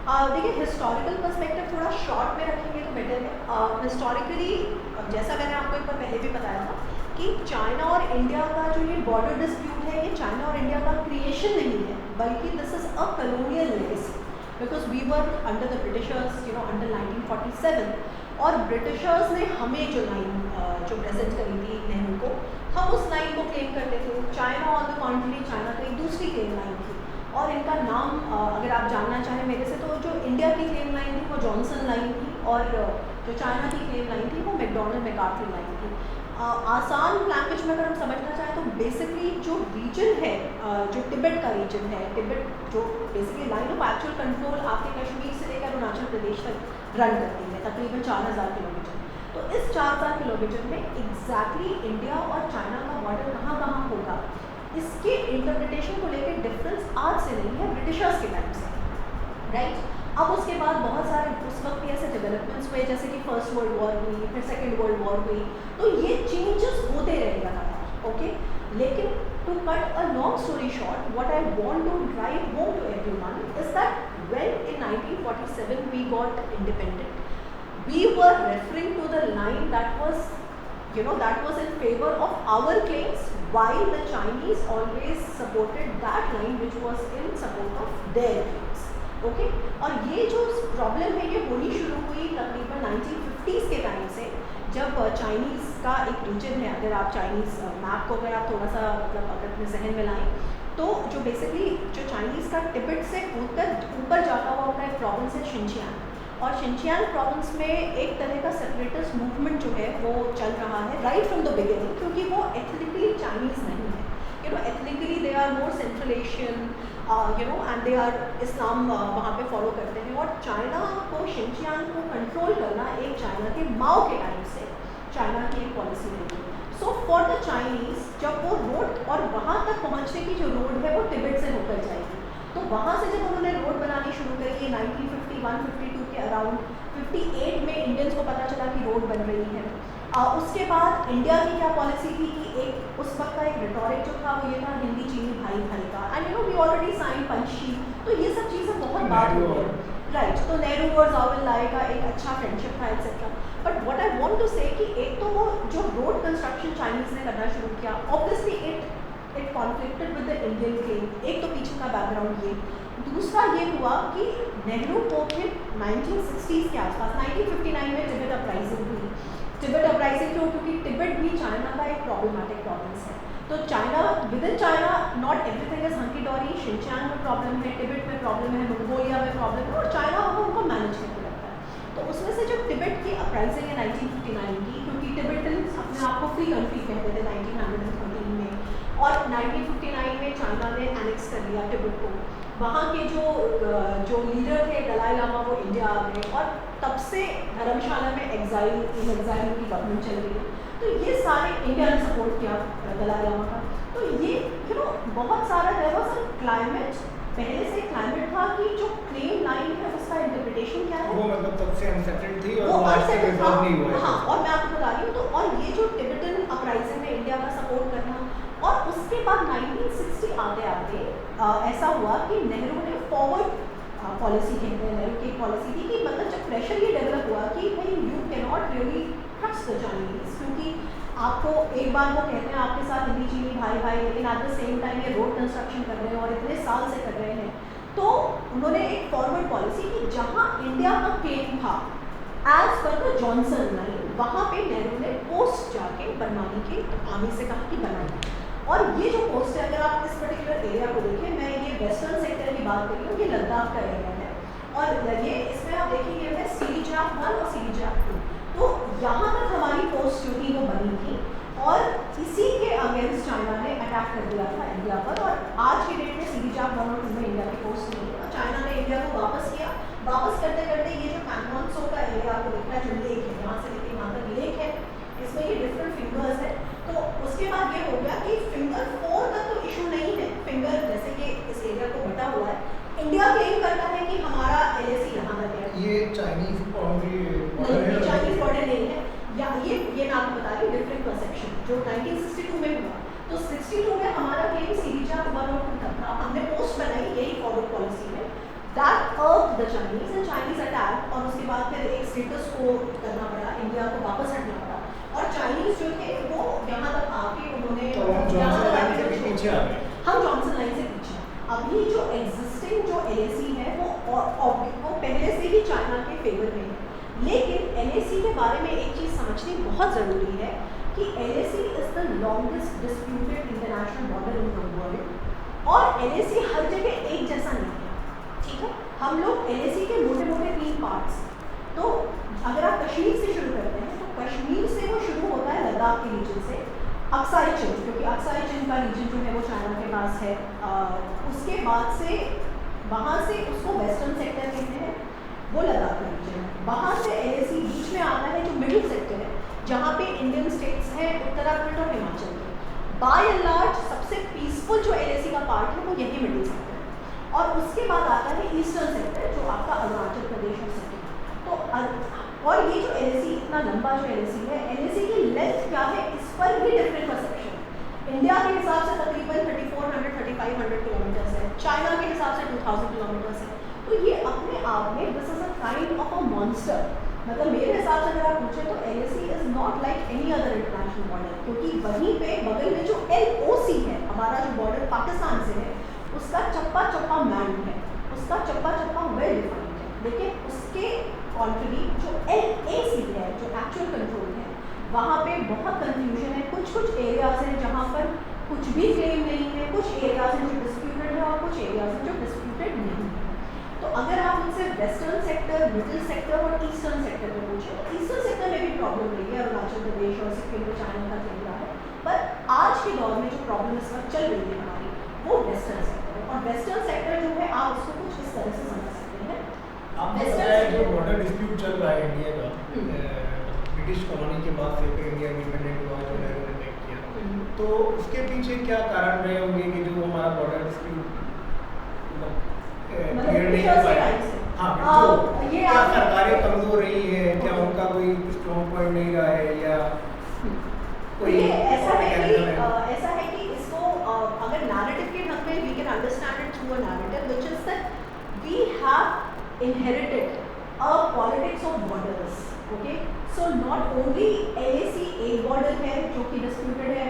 देखिए historical perspective थोड़ा short में रखेंगे तो बेटर है। हिस्टोरिकली जैसा मैंने आपको एक बार पहले भी बताया था कि चाइना और इंडिया का जो ये बॉर्डर डिस्प्यूट है ये चाइना और इंडिया का क्रिएशन नहीं है, बल्कि this is a colonial legacy, because we were under the Britishers, under 1947, और ब्रिटिशर्स ने हमें जो लाइन जो प्रेजेंट करी थी नेहरू को, हम उस लाइन को क्लेम करते थे। चाइना ऑन द कॉन्ट्री, चाइना का एक दूसरी क्लेम लाइन थी, और इनका नाम अगर आप जानना चाहें मेरे से, तो जो इंडिया की क्लेम लाइन थी वो जॉनसन लाइन थी, और जो चाइना की क्लेम लाइन थी वो मैकडोनल्ड मैकार्थी लाइन थी। आसान लैंग्वेज में अगर हम समझना चाहें तो बेसिकली जो रीजन है, जो तिब्बत का रीजन है, तिब्बत जो basically line of actual control आपके कश्मीर से लेकर अरुणाचल प्रदेश तक रन करती है, तकरीबन 4000 किलोमीटर। तो इस 4000 किलोमीटर में एग्जैक्टली इंडिया और चाइना का बॉर्डर कहाँ कहाँ होगा, इसके इंटरप्रिटेशन को लेकर डिफरेंस आज से नहीं है, ब्रिटिशर्स के टाइम से, राइट। अब उसके बाद बहुत सारे उस वक्त भी ऐसे डेवलपमेंट्स हुए, जैसे कि फर्स्ट वर्ल्ड वॉर हुई, फिर सेकेंड वर्ल्ड वॉर हुई, तो ये चेंजेस होते रहे लगातार, ओके। लेकिन to cut a long story short, what I want to drive home to everyone is that when in 1947 we got independent, we were referring to the line that was in favor of our claims, while the Chinese always supported that line which was in support of their claims, okay। और ये जो problem है ये होनी शुरू हुई तकरीबन 1950s के टाइम से, जब चाइनीज़ का एक रीजन है, अगर आप चाइनीज़ मैप को अगर आप थोड़ा सा मतलब अगर अपने जहन में लाएं, तो जो बेसिकली जो चाइनीज़ का तिब्बत से कूदकर ऊपर जाता हुआ अपना एक प्रॉविंस है शिनजियांग, और शिनजियांग प्रोविंस में एक तरह का सेपरेटिस्ट मूवमेंट जो है वो चल रहा है राइट फ्रॉम द बिगिनिंग, क्योंकि वो एथनिकली चाइनीज़ नहीं है, ethnically they are more Central Asian, and they are Islam वहाँ पे फॉलो करते हैं। और चाइना को शिनजियांग को कंट्रोल करना एक चाइना के माओ के टाइम से चाइना की एक पॉलिसी रही है। सो फॉर द चाइनीज़ जब वो रोड, और वहाँ तक पहुँचने की जो रोड है वो तिब्बत से होकर जाएगी, तो वहाँ से जब उन्होंने रोड बनानी शुरू करी है 1951-52 के अराउंड, 58 में इंडियंस को पता चला कि रोड बन रही है। उसके बाद इंडिया की क्या पॉलिसी थी कि एक उस वक्त का एक रिटोरिक जो था वो ये था हिंदी चीनी भाई भाई का, and we already sign Panchsheel, तो ये सब चीज़ें बहुत बात हो गई, राइट। तो नेहरू और ज़ाओविनलाई का एक अच्छा फ्रेंडशिप था etcetera. But what I want to say कि एक तो वो जो रोड कंस्ट्रक्शन चाइनीज़ ने करना शुरू किया, obviously it conflicted with the Indian claim, एक तो पीछे का बैकग्राउंड ये। दूसरा ये हुआ कि नेहरू को फिर 1960s के आसपास 1959 में तिब्बत अपराइजिंग हुई। तिब्बत अपराइजिंग क्यों? क्योंकि तिब्बत भी चाइना का एक प्रॉब्लमेटिक प्रोविंस है, तो China within China not everything is hunky dory, Xinjiang में प्रॉब्लम है, तिब्बत में प्रॉब्लम है, मंगोलिया में प्रॉब्लम है, और चाइना अब उनको मैनेज करके रखता है। तो उसमें से जब तिब्बत की अपराइजिंग है 1959 की, क्योंकि तिब्बतन्स अपने आप को फ्री कंट्री कहते थे 1913 में, और 1959 में चाइना ने एनेक्स कर लिया तिब्बत को। वहाँ के जो लीडर थे दलाई लामा वो इंडिया आ गए, और तब से धर्मशाला में एग्जाइल की गवर्नमेंट चल रही है। तो ये सारे इंडिया ने सपोर्ट किया दलाई लामा का। तो ये बहुत सारा देयर क्लाइमेट, पहले से क्लाइमेट था कि जो क्लेम लाइन है उसका इंटरप्रिटेशन क्या है, वो मतलब तब से अनसेटल्ड थी और वो आज तक रिजॉल्व नहीं हुआ है। हाँ, और मैं आपको बता रही हूँ, तो और ये जो टिबेटन अपराइजिंग में इंडिया का सपोर्ट करना, और उसके बाद 1960 आते आते ऐसा हुआ कि नेहरू ने फॉरवर्ड पॉलिसी कहते हैं, नेहरू की पॉलिसी थी कि मतलब जब प्रेशर ये डेवलप हुआ कि भाई you can not really trust the Chinese, क्योंकि आपको एक बार वो कहते हैं आपके साथ हिंदी चीनी भाई भाई, लेकिन एट द सेम टाइम ये रोड कंस्ट्रक्शन कर रहे हैं और इतने साल से कर रहे हैं, तो उन्होंने एक फॉरवर्ड पॉलिसी कि जहाँ इंडिया का क्लेम था as per the Johnson line, वहाँ पे नेहरू ने पोस्ट जाके बनवाने की आर्मी से कहा कि बनाई। और ये जो पोस्ट है, अगर आप इस पर्टिकुलर एरिया को देखें, मैं ये वेस्टर्न सेक्टर की बात कर रही हूँ, ये लद्दाख का एरिया है, और ये इसमें आप देखेंगे मैं सीरीजाप 1 और सीरीजाप 2, तो यहाँ तक हमारी पोस्ट जो थी वो बनी थी, और इसी के अगेंस्ट चाइना ने अटैक कर दिया था इंडिया पर, और आज की डेट में सीरीजाप 1 और 2 में इंडिया की पोस्ट नहीं है, और चाइना ने इंडिया को वापस किया। वापस करते करते ये जो पैंगोन सो का एरिया आपको दिख रहा है, जो लेक है, यहाँ से लेके यहाँ तक लेक है, इसमें ये डिफरेंट फिंगर्स है। तो उसके बाद ये हो गया कि फिंगर 4 तक तो इशू नहीं है, फिंगर जैसे कि इस एरिया को बटा हुआ है, इंडिया क्लेम करता है कि हमारा LAC यहाँ तक है, ये चाइनीज बाउंड्री नहीं, चाइनीज बॉर्डर नहीं है, या ये मैं आपको बता रही हूँ डिफरेंट परसेप्शन जो 1962 में हुआ। तो 62 में हमारा क्लेम सीरीजाप 1 और 2 तक था, हमने पोस्ट बनाई यही फॉरवर्ड पॉलिसी में, that earth the Chinese and Chinese attack, और उसके बाद फिर एक स्टेटस को करना पड़ा, इंडिया को वापस हटना पड़ा, और चाइनीज जो थे वो यहाँ तक आके उन्होंने तो हम जॉनसन लाइन से भी पीछे आ गए। हम जॉनसन लाइन से पीछे। अभी जो एग्जिस्टिंग जो LAC है वो पहले से ही चाइना के फेवर में है, लेकिन LAC के बारे में एक चीज़ समझनी बहुत ज़रूरी है कि LAC is the longest disputed international border in the world, और LAC हर जगह एक जैसा नहीं है, ठीक है। हम लोग LAC के मोटे मोटे 3 पार्ट्स, तो अगर आप कश्मीर से शुरू करते हैं तो कश्मीर से वो शुरू होता है लद्दाख के रीजन से, अक्साई चिन, क्योंकि अक्साई चिन का रीजन जो है वो चाइना के पास है, उसके बाद से वहाँ से उसको वेस्टर्न सेक्टर कहते हैं, वो लद्दाख का रीजन है। वहाँ से LAC बीच में आता है जो मिडिल सेक्टर है, जहाँ पे इंडियन स्टेट्स हैं उत्तराखंड और हिमाचल के। बाय एंड लार्ज सबसे पीसफुल जो LAC का पार्ट है वो यही मिडिल सेक्टर है, और उसके बाद आता है ईस्टर्न सेक्टर जो आपका अरुणाचल प्रदेश और सिक्किम। तो और ये जो LAC इतना लंबा जो LAC है, LAC की लेंथ क्या है इस पर भी डिफरेंट परसेप्शन। इंडिया के हिसाब से तकरीबन 3400-3500 किलोमीटर्स है, चाइना के हिसाब से 2000 किलोमीटर्स है। तो ये अपने आप में this is a kind of a monster. मतलब मेरे हिसाब से अगर आप पूछें तो LAC is not like any other international border, क्योंकि वहीं पे बगल में जो LOC है, हमारा जो बॉर्डर पाकिस्तान से है, उसका चप्पा चप्पा मैन है, उसका चप्पा चप्पा वेल डिफाइंड है, लेकिन उसके ऑलरेडी जो LAC है, जो एक्चुअल कंट्रोल है, वहाँ पे बहुत कंफ्यूजन है। कुछ कुछ एरियाज हैं जहाँ पर कुछ भी क्लेम नहीं है, कुछ एरियाज हैं जो डिस्प्यूटेड है, और कुछ एरियाज हैं जो डिस्प्यूटेड नहीं है। तो अगर आप उनसे वेस्टर्न सेक्टर, मिडिल सेक्टर और ईस्टर्न सेक्टर में पूछें, तो ईस्टर्न सेक्टर में भी प्रॉब्लम नहीं है, अरुणाचल प्रदेश और सिक्किम को चाइना का चल रहा है, पर आज के दौर में जो प्रॉब्लम इस वक्त चल रही है हमारी, वो वेस्टर्न सेक्टर है। और वेस्टर्न सेक्टर जो है आप उसको कुछ इस तरह से समझ सकते हैं। आपने बताया जो बॉर्डर डिस्प्यूट चल रहा है इंडिया का, ब्रिटिश कॉलोनी के बाद से इंडिया इंडिपेंडेंट हुआ, जो नेहरू ने तय किया, तो उसके पीछे क्या कारण रहे होंगे कि जो हमारा बॉर्डर डिस्प्यूट क्लियर नहीं हो पाया? हाँ, जो ये क्या सरकारें कमजोर रही है, क्या उनका कोई स्ट्रॉन्ग पॉइंट नहीं रहा है, या कोई ऐसा है कि इसको अगर नैरेटिव के हक में we can understand it through a narrative which is that we have inherited a politics of borders. Okay, so not only LAC एक बॉर्डर है जो कि डिस्प्यूटेड है,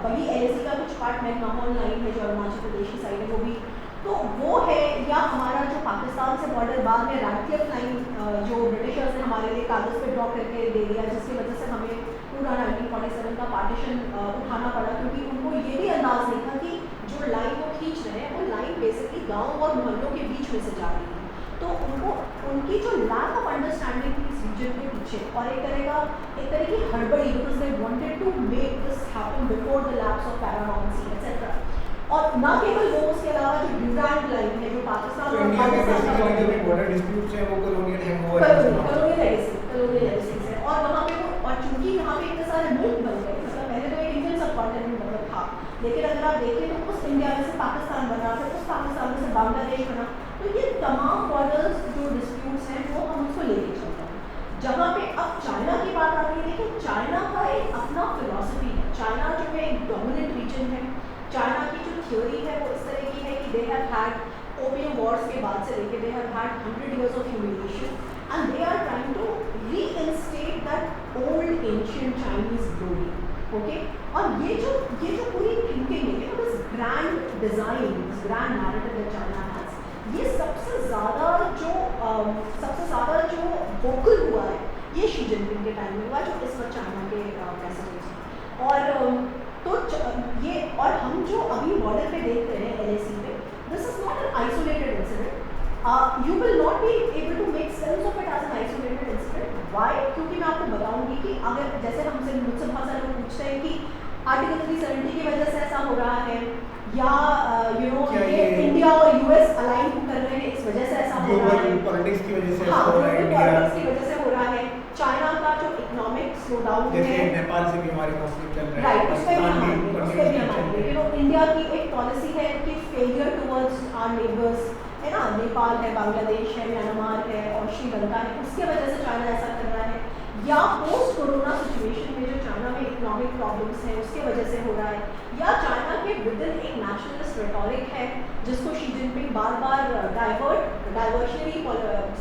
वही LAC का कुछ पार्ट मैकमाहोन लाइन है जो अरुणाचल प्रदेश की साइड है, वो भी तो वो है, या हमारा जो पाकिस्तान से बॉर्डर बाद में रैडक्लिफ लाइन जो ब्रिटिशर्स ने हमारे लिए कागज़ पे ड्रॉ करके दे दिया, जिसकी वजह से हमें पूरा 1947 का पार्टीशन उठाना पड़ा, क्योंकि उनको ये भी अंदाज नहीं था कि जो लाइन वो खींच रहे हैं वो लाइन बेसिकली गाँव और मोहल्लों के बीच में से जा रही है। तो उनको उनकी जो लैक ऑफ अंडरस्टैंडिंग थी इस रीजन के पीछे, और एक तरह की हड़बड़ी, because they wanted to make this happen before the lapse of paramountcy etcetera. और ना केवल वो, उसके अलावा जो ड्यूरांड लाइन है जो पाकिस्तान और पाकिस्तान का बॉर्डर डिस्प्यूट्स है वो कॉलोनियल हैंगओवर कॉलोनियल लेगेसी है, और वहाँ पे वो, और चूंकि वहाँ पे इतने सारे मुल्क बन गए, मतलब पहले तो एक इंडियन सबकॉन्टिनेंट मतलब था, लेकिन अगर आप देखें तो उस इंडिया में से पाकिस्तान बना, फिर उस पाकिस्तान में से बांग्लादेश बना, तो ये तमाम बॉर्डर्स जो डिस्प्यूट्स हैं वो हम उसको लेके चलते हैं। जहाँ पे अब चाइना की बात आती है, देखिए चाइना का एक अपना फिलॉसफी है, चाइना जो है एक डोमिनेंट रीजन है, चाइना की जो थ्योरी है वो इस तरह की है कि they have had opium wars के बाद से लेके they have had 100 years of humiliation, and they are trying to reinstate that old ancient Chinese glory. Okay, और ये जो पूरी थिंकिंग है, this grand design, this grand narrative that China has, ये सबसे ज़्यादा जो वोकल हुआ है ये शी जिनपिंग के टाइम में हुआ, जो इस वक्त चाइना के प्रेसिडेंट हैं। और तो ये, और हम जो अभी बॉर्डर पे देख रहे हैं LAC पे, this is not an isolated incident, you will not be able to make sense of it as an isolated incident. Why? क्योंकि मैं आपको बताऊंगी कि अगर जैसे मुझसे बहुत सारे लोग पूछते हैं कि आर्टिकल 370 की वजह से ऐसा हो रहा है, या ये इंडिया और US अलाइन कर रहे हैं इस वजह से ऐसा हो रहा है, पॉलिटिक्स की वजह से हाँ, हो रहा है, पॉलिटिक्स की वजह से हो रहा है, चाइना का जो इकोनॉमिक स्लोडाउन है, जैसे नेपाल से भी हमारी कॉन्फ्लिक्ट चल रहा है, राइट, उसमें भी हमारे इंडिया की एक पॉलिसी है कि फेलियर टुवर्ड्स आवर नेबर्स है ना, नेपाल है, बांग्लादेश है, म्यांमार है और श्रीलंका है, उसके वजह से चाइना ऐसा कर रहा है, या पोस्ट कोरोना सिचुएशन में जो चाइना में इकोनॉमिक प्रॉब्लम्स हैं उसके वजह से हो रहा है, या चाइना के विदिन एक नेशनलिस्ट रेटोरिक है जिसको शी जिनपिंग बार बार डाइवर्शनरी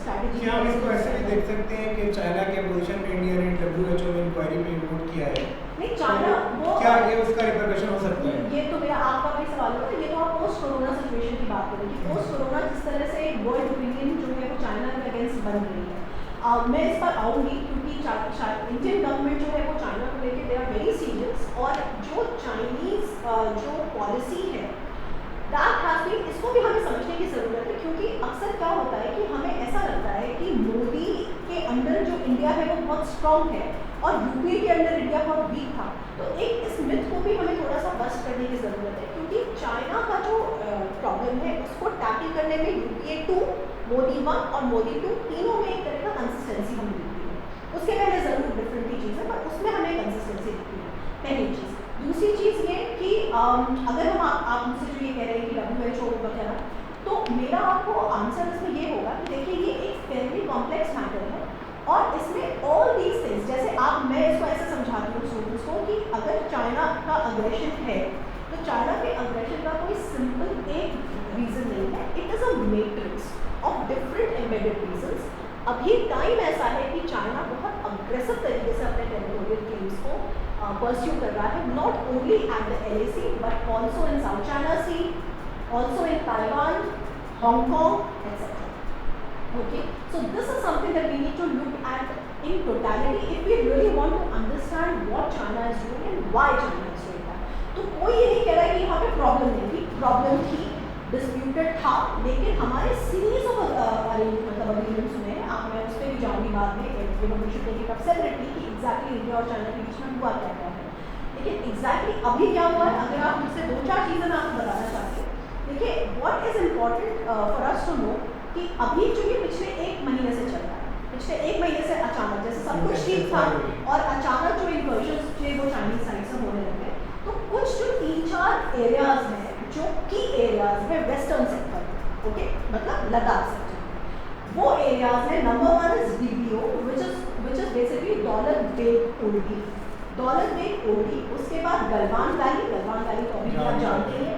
स्ट्रैटेजी। क्या हम इसको ऐसे भी देख सकते हैं कि चाइना के अपोजिशन में इंडिया ने WHO में इंक्वायरी में वोट किया है? नहीं, चाइना वो क्या ये उसका रिपरकशन हो सकता है? ये तो मेरा आपका भी सवाल होगा, ये तो आप पोस्ट कोरोना सिचुएशन की बात करें कि पोस्ट कोरोना जिस तरह से वर्ल्ड ओपिनियन जो है वो चाइना के अगेंस्ट बन रही है। मैं इस पर आऊँगी क्योंकि इंडियन गवर्नमेंट जो है वो चाइना को लेकर दे आर वेरी सीरियस, और जो चाइनीज़ जो पॉलिसी है दैट हैज़ बीन, इसको भी हमें समझने की ज़रूरत है, क्योंकि अक्सर क्या होता है कि हमें ऐसा लगता है कि मोदी के अंडर जो इंडिया है वो बहुत स्ट्रॉन्ग है और यूपीए के अंडर इंडिया बहुत वीक था। तो एक इस मिथ को भी हमें थोड़ा सा बस्ट करने की ज़रूरत है, क्योंकि चाइना का जो प्रॉब्लम है उसको टैकल करने में यूपीए 2, मोदी 1 और मोदी 2 तीनों में एक तरह का कंसिस्टेंसी हमें दिखती है। उसके पहले ज़रूर डिफरेंट की चीज़ है पर उसमें हमें कंसिस्टेंसी दिखती है, पहली चीज़। दूसरी चीज़ ये कि अगर हम आप मुझसे जो ये कह रहे हैं कि WHO वगैरह, तो मेरा आपको आंसर इसमें ये होगा कि देखिए ये एक फेयरली कॉम्प्लेक्स मैटर है और इसमें ऑल दीज थिंग्स, जैसे मैं इसको ऐसे समझाती हूँ स्टूडेंट्स को कि अगर चाइना का अग्रेशन है तो चाइना के अग्रेशन का कोई सिंपल एक रीज़न नहीं है, it is a matrix of different embedded reasons. अभी टाइम ऐसा है कि चाइना बहुत अग्रेसिव तरीके से अपने टेरिटोरियल क्लेम्स को परस्यू कर रहा है, not only at the LAC but also in South China Sea, also in Taiwan, Hong Kong etc. Okay, so this is something that we need to look at in totality if we really want to understand what China is doing and why China is doing that. तो कोई ये नहीं कह रहा है कि यहाँ पे प्रॉब्लम नहीं थी, प्रॉब्लम थी, डिस्प्यूटेड था, लेकिन हमारे सीरीज ऑफ अग्रीमेंट्स में मैं उस पर भी जाऊँगी बाद में, सेपरेटली कि एग्जैक्टली इंडिया और चाइना के बीच में हुआ क्या क्या है। लेकिन एग्जैक्टली अभी क्या हुआ है, अगर आप मुझसे 2-4 चीज़ें मैं आपको बताना चाहती हूँ। देखिए what is important for us to know कि अभी जो ये पिछले 1 महीने से चल रहा है, पिछले 1 महीने से अचानक जैसे सब कुछ ठीक था और अचानक जो इन्वर्जन्स थे वो चाइनीज साइड से होने लगे, तो कुछ जो 3-4 एरियाज हैं जो की एरियाज है वेस्टर्न सेक्टर, ओके, मतलब लद्दाख सेक्टर, वो एरियाज है। Number 1 is DBO which is basically Daulat Beg Oldi, उसके बाद गलवान वैली तो अभी आप जानते हैं,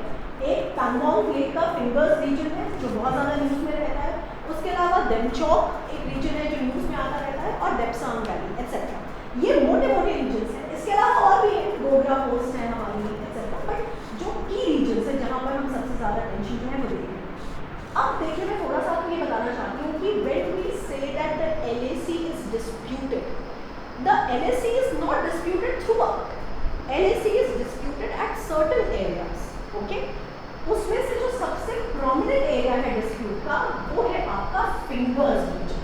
एक पैंगोंग लेक का फिंगर्स रीजन है जो बहुत ज़्यादा न्यूज़ में रहता है, उसके अलावा डेमचौक एक रीजन है जो न्यूज़ में आता रहता है, और डेप्सांग वैली एक्सेट्रा, ये मोटे रीजन्स हैं। इसके अलावा और भी गोगरा पोस्ट है हमारी एक्सेट्रा, बट जो की रीजन्स है जहाँ पर हम सबसे ज़्यादा टेंशन जो है वो देखें। अब देखिए मैं थोड़ा सा आपको ये बताना चाहती हूँ कि when we say that the LAC is disputed, the LAC is not disputed throughout, LAC is disputed at certain areas, okay. उसमें से जो सबसे प्रोमिनेंट एरिया है डिस्प्यूट का वो है आपका फिंगर्स रीजन,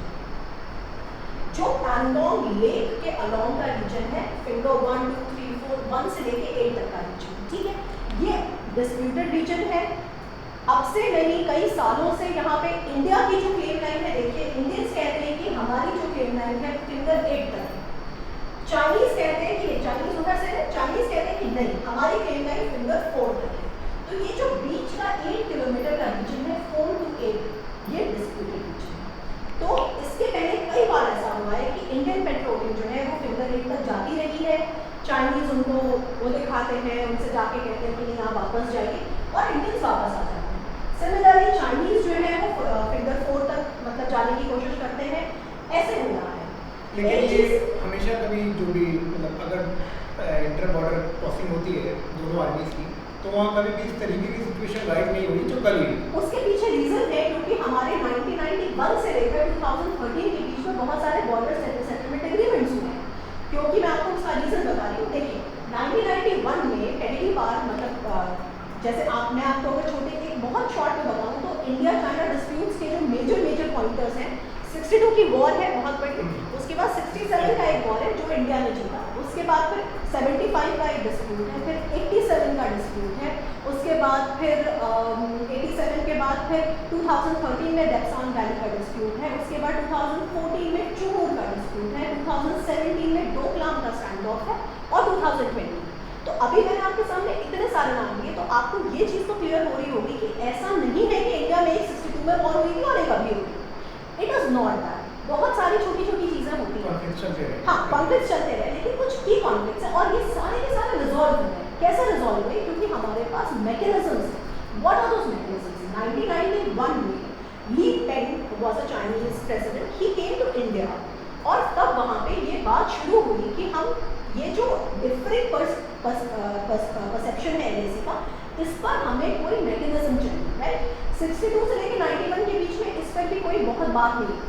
जो पैंगोंग लेक के अलोंग का रीजन है, फिंगर 1, 2, 3, 4, 1 से लेके 8 तक का रीजन, ठीक है। ये डिस्प्यूटेड रीजन है, अब से नहीं कई सालों से यहाँ पे इंडिया की जो क्लेम लाइन है, देखिए इंडियंस कहते हैं कि हमारी जो क्लेम लाइन है फिंगर 8 तक है, चाइनीज कहते हैं कि चाइनीज उधर से है, चाइनीज कहते हैं कि नहीं हमारी क्लेम लाइन फिंगर 4 तक है। तो ये जो बीच का 8 किलोमीटर का रीजन है 4 to 8, ये डिस्प्यूटेड रीजन है। तो इसके पहले कई बार ऐसा हुआ है कि इंडियन पेट्रोलियम जो है वो फिंगर 8 तक जाती रही है, चाइनीज उनको वो दिखाते हैं, उनसे जाके कहते हैं कि नहीं आप वापस जाइए, और इंडियंस वापस आ जाते हैं। सिमिलरली चाइनीज जो है वो फिंगर 4 तक मतलब जाने की कोशिश करते हैं, ऐसे हो रहा है। लेकिन ये हमेशा कभी जो भी मतलब अगर इंटर बॉर्डर क्रॉसिंग होती है दोनों आर्मीज की, तो वहाँ कभी भी इस तरीके की सिचुएशन राइट नहीं हुई जो कल हुई। उसके पीछे रीजन है क्योंकि हमारे 1991 से लेकर 2013 के बीच में बहुत सारे बॉर्डर सेटलमेंट एग्रीमेंट्स हुए हैं। क्योंकि मैं आपको उसका रीजन बता रही हूँ, देखिए 1991 में पहली बार मतलब जैसे मैं आपको अगर छोटे एक बहुत शॉर्ट में बताऊँ तो इंडिया चाइना डिस्प्यूट्स के जो मेजर पॉइंटर्स हैं, 62 की वॉर है बहुत बड़ी, उसके बाद 67 का एक वॉर है जो इंडिया ने जीता, उसके बाद फिर 75 का एक डिस्प्यूट है, फिर 87 का डिस्प्यूट है, उसके बाद फिर 87 के बाद फिर 2013 में डेप्सांग वैली का डिस्प्यूट है, उसके बाद 2014 में चूमूर का डिस्प्यूट है, 2017 में डोकलाम का स्टैंड ऑफ है, और 2020। तो अभी मैंने आपके सामने इतने सारे नाम दिए, तो आपको ये चीज़ तो क्लियर हो रही होगी कि ऐसा नहीं है कि इंडिया में एक 62 में वॉर हुई थी और एक अभी हुई, इट इज़ नॉट दैट। बहुत सारी छोटी चीज़ें होती हैं, हाँ कॉन्फ्लिक्ट्स चलते रहे, लेकिन कुछ की कॉन्फ्लिक्ट्स हैं और ये सारे के सारे रिजॉल्व हुए हैं। कैसे रिजॉल्व हुए? क्योंकि कि हमारे पास मैकेनिज्म्स हैं। What are those mechanisms? 1991 में Li Peng was a Chinese president, he came to India, और तब वहाँ पे ये बात शुरू हुई कि हम ये जो डिफरेंट परसेप्शन है LAC का, इस पर हमें कोई मैकेनिज्म चाहिए, राइट? 62 से लेकर 91 के बीच में इस पर भी कोई बहुत बात नहीं।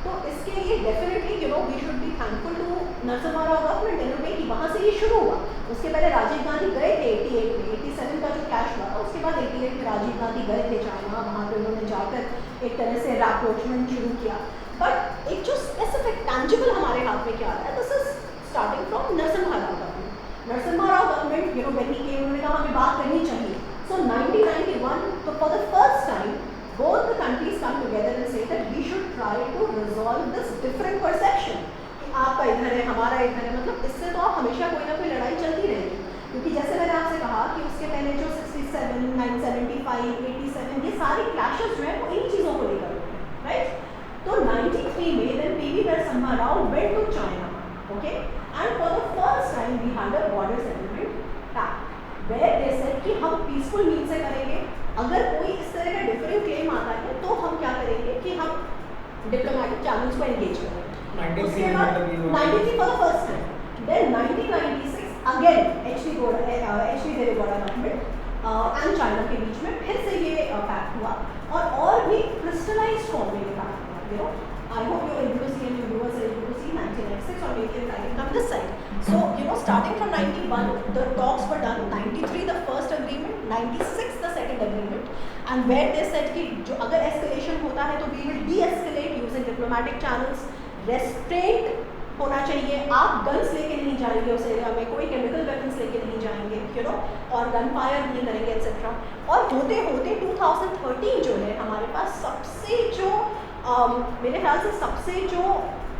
तो इसके लिए definitely we should be thankful to Narasimha Rao government in a way कि वहाँ से ये शुरू हुआ। उसके पहले राजीव गांधी गए थे 88 में, 87 का जो क्लैश हुआ था, उसके बाद 88 में राजीव गांधी गए थे चाइना, वहाँ पे उन्होंने जाकर एक तरह से रैप्रोचमेंट शुरू किया। बट एक जो स्पेसिफिक टैंजिबल हमारे हाथ में क्या आता है, this is starting from Narasimha Rao government. Narasimha Rao government when he came, उन्होंने कहा हमें बात करनी चाहिए। सो 1991, तो for the first time both the countries come together and say that we should try to resolve this different perception कि आपका इधर है, हमारा इधर है। मतलब इससे तो आप हमेशा कोई ना कोई लड़ाई चलती रहेगी, क्योंकि जैसे मैंने आपसे कहा कि उसके पहले जो 67, 975, 87 ये सारी क्लैशेस जो है वो इन चीज़ों को लेकर होते हैं, राइट? तो 93 में then PV Narasimha Rao went to China, okay, and for the first time we had a border settlement pact where they said कि हम पीसफुल मीन से करेंगे। अगर कोई इस तरह का डिफरेंट क्लेम आता है तो हम क्या करेंगे कि हम डिप्लोमेटिक चैनल्स को एंगेज करेंगे। उसके बाद 93 for the first time, then 1996 again H D. Deve Gowda government and China के बीच में फिर से ये पैक्ट हुआ और भी क्रिस्टलाइज्ड फॉर्म में ये पैक्ट हुआ। I hope you're able to see and your viewers are able to see 1996 or maybe I can come this side. So starting from 91 the talks were done, 93 the first agreement, 96 the second agreement, and where they said कि जो अगर escalation होता है तो we will de-escalate using diplomatic channels, restraint होना चाहिए, आप guns लेके नहीं जाएंगे उस एरिया में, कोई केमिकल वेपन्स लेके नहीं जाएंगे, और गन फायर नहीं करेंगे एक्सेट्रा। और होते होते 2013 जो है हमारे पास सबसे जो मेरे ख्याल से सबसे जो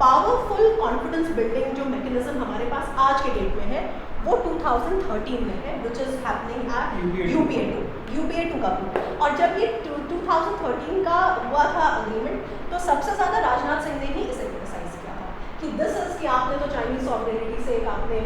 पावरफुल कॉन्फिडेंस बिल्डिंग जो मैकेनिज्म हमारे पास आज के डेट में है वो 2013 में है, which is happening at UPA 2 government. और जब ये 2013 का हुआ था अग्रीमेंट तो सबसे ज़्यादा राजनाथ सिंह ने ही इसे क्रिटिसाइज किया था कि दिस इज कि आपने तो चाइनीज सॉवरेनिटी से आपने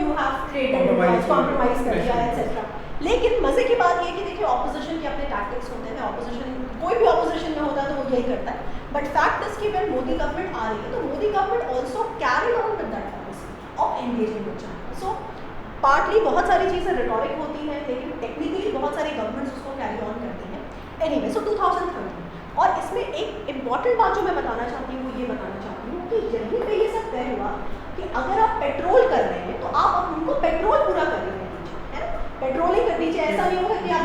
यू हैव ट्रेडेड कॉम्प्रोमाइज कर दिया एक्सेट्रा। लेकिन मज़े की बात ये कि देखिए ऑपोजिशन के अपने टैक्टिक्स होते हैं, ऑपोजिशन कोई भी ऑपोजिशन में होता है तो वो यही करता है। बट फैक्ट इज कि व्हेन मोदी गवर्नमेंट आ रही है तो Modi government also carry on with that policy of engaging with China. So partly बहुत सारी चीज़ें रिटोरिक होती हैं लेकिन टेक्निकली बहुत सारी गवर्नमेंट्स उसको कैरी ऑन करती हैं। एनीवे, सो 2013 और इसमें एक इम्पॉर्टेंट बात जो मैं बताना चाहती हूँ वो ये बताना चाहती हूँ कि यहीं पे ये सब तय हुआ कि अगर आप पेट्रोल कर रहे हैं तो आप उनको पेट्रोल पूरा कर रहे हैं, पेट्रोलिंग कर दीजिए। ऐसा नहीं होगा कि आप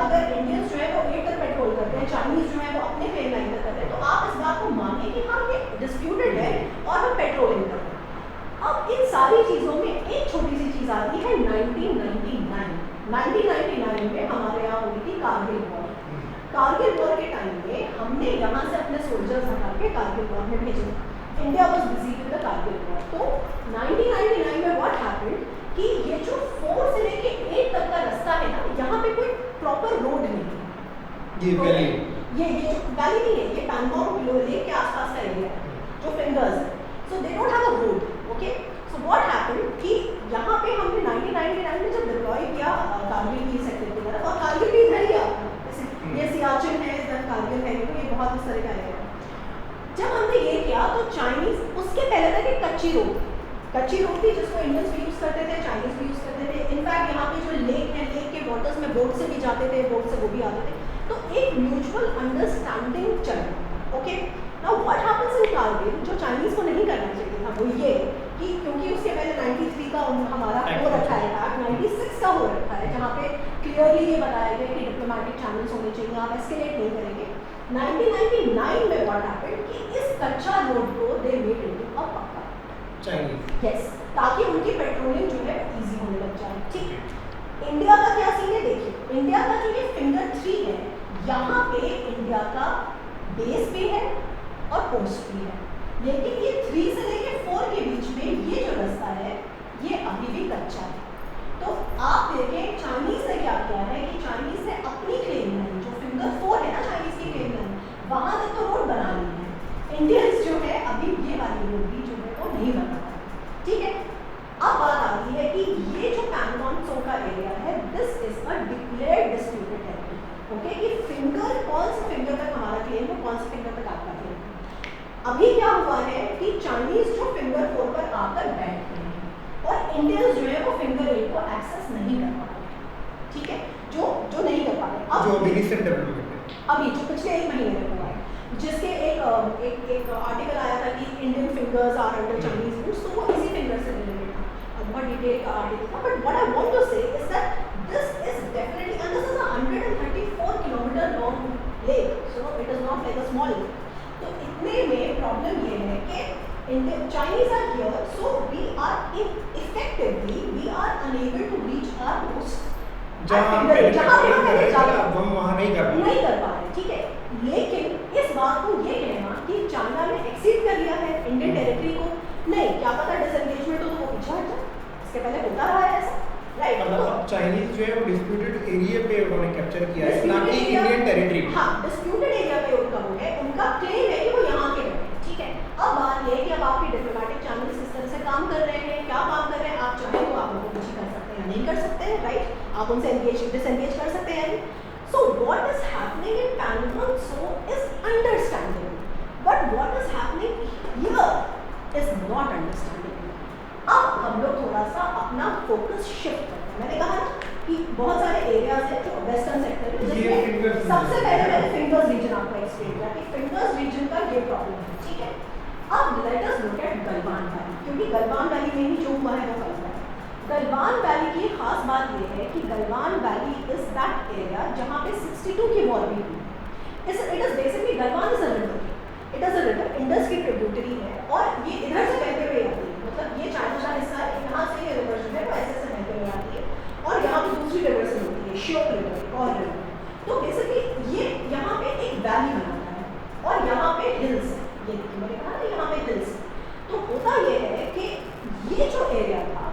अगर इंडियंस जो है वो एयर पेट्रोल करते हैं, चाइनीज जो है वो अपने प्लेन लाइन पर कर रहे हैं, तो आप इस बात को मानिए कि हाँ ये डिस्प्यूटेड है और हम पेट्रोलिंग कर रहे हैं। अब इन सारी चीज़ों में एक छोटी सी चीज़ आती है 1999 में हमारे यहाँ हुई थी कारगिल वॉर। कारगिल वॉर के टाइम में हमने यहाँ से अपने सोल्जर्स हटा के कारगिल वॉर में भेजे। India was busy with the Kargil war. तो 1999 में व्हाट हैपेंड कि ये जो 4 से लेके 8 तक का रास्ता है ना, यहाँ पे कोई प्रॉपर रोड नहीं है। ये जो वैली नहीं है, ये पैंगोंग लेक के आसपास का एरिया है जो फिंगर्स है। So they don't have a road, okay. So what happened कि यहाँ पे हमने 1999 में जब डिप्लॉय किया कारगिल की सेक्टर की तरफ, और कारगिल भी इधर ही आता है, ये सियाचिन है, इधर कारगिल है, ये बहुत इस तरह का एरिया है। जब हमने ये किया तो चाइनीज उसके पहले तक एक कच्ची रोड थी जिसको इंडियंस भी यूज़ करते थे, चाइनीज भी यूज़ करते थे। इनफैक्ट यहाँ पे जो लेक है, लेक के वाटर्स में बोट से भी जाते थे, बोट से वो भी आते थे। तो एक म्यूचुअल अंडरस्टैंडिंग चल। Okay, now what happens in Kargil जो चाइनीज को नहीं करना चाहिए था वो ये कि क्योंकि उसके पहले 93 का हमारा हो रखा है, 96 का हो रखा है, जहाँ पे क्लियरली ये बताया गया कि डिप्लोमेटिक चैनल्स होने चाहिए, आप एस्केलेट नहीं करेंगे। 1999 में व्हाट हैपेंड कि इस कच्चा रोड को दे मेड इनटू अ पक्का चाइनीज, यस, ताकि उनकी पेट्रोलिंग जो है इजी होने लग जाए। ठीक है, इंडिया का क्या सीन है देखिए। इंडिया का जो ये फिंगर 3 है, यहाँ पे इंडिया का बेस भी है और पोस्ट भी है, लेकिन ये 3 से लेके 4 के बीच में ये जो रास्ता है ये अभी भी कच्चा है। तो आप देखें चाइनीज ने क्या किया है कि चाइनीज ने अपनी क्लेम लाइन जो फिंगर 4 है ना चाइनीज की क्लेम लाइन, वहां तक तो रोड बना ली है। इंडियंस जो है अभी ये वाली रोड भी जो है वो नहीं बना रहा है। ठीक है, अब बात आती है कि फिंगर, कौन से फिंगर तक हमारा क्लेम है, कौन से फिंगर तक आपका क्लेम है। अभी क्या हुआ है कि चाइनीज जो फिंगर 4 पर आकर बैठ गए हैं और इंडियंस जो है वो फिंगर 8 को एक्सेस नहीं कर पा रहे, ठीक है, जो नहीं कर पा रहे। अब जो अभी रिसेंट डेवलपमेंट है, अभी जो पिछले 1 महीने में हुआ है, जिसके एक आर्टिकल आया था कि Indian fingers are under Chinese rules, तो वो इसी फिंगर से रिलेटेड था, बहुत डिटेल का आर्टिकल था। But what I want to say is that this is definitely, and this is a 134 kilometre long lake, so it is not like a small lake. तो इतने में प्रॉब्लम ये है कि Indian Chinese are here, so we are effectively we are unable to reach our coast, जहाँ हम वहाँ नहीं कर पा रहे। रहे, ठीक है। लेकिन इस बात को ये कहना कि चाइना ने एक्सीड कर लिया है इंडियन टेरिटरी को, नहीं, क्या पता डिसएंगेजमेंट हो तो वो पीछे हट जाए, इसके पहले होता रहा है ऐसा, राइट। मतलब चाइनीज जो है वो डिस्प्यूटेड एरिया पे उन्होंने कैप्चर किया है, ना कि इंडियन टेरिटरी। हाँ, डिस्प्यूटेड एरिया पे उनका वो है, उनका क्लेम है कि वो यहाँ के हैं, ठीक है। अब बात ये है कि अब आपकी डिप्लोमेटिक चैनल सिस्टम से काम कर रहे हैं, क्या काम कर रहे हैं, आप चाहें तो आप उनको कुछ कर सकते हैं या नहीं कर सकते हैं, राइट, आप उनसे डिसएंगेज कर सकते हैं। So what is happening in Panama so is understandable, but what is happening here is not understandable. अब हम लोग थोड़ा सा अपना फोकस शिफ्ट करते हैं। मैंने कहा ना कि बहुत सारे एरियाज हैं जो वेस्टर्न सेक्टर में, जिसमें सबसे पहले मैंने फिंगर्स रीजन आपको एक्सप्लेन किया कि फिंगर्स रीजन का ये प्रॉब्लम है, ठीक है। अब let us look at Galwan valley, क्योंकि गलवान वैली में ही जो हुआ है वो कल है। गलवान वैली की खास बात यह है कि Galwan valley is that area जहाँ पे 62 की वॉर भी हुई। It is basically, Galwan is a river, it is a river, Indus की ट्रिब्यूटरी है और ये इधर से बहते हुए आती है, मतलब ये चाइना का हिस्सा है, यहाँ से ये रिवर जो है वो ऐसे बहते हुए आती है और यहाँ पे दूसरी रिवर से होती है, श्योक रिवर और रिवर। तो बेसिकली ये यहाँ पे एक वैली बनाता है और यहाँ पे हिल्स है, ये देखिए मैंने कहा ना यहाँ पे हिल्स है। तो होता ये है कि ये जो एरिया था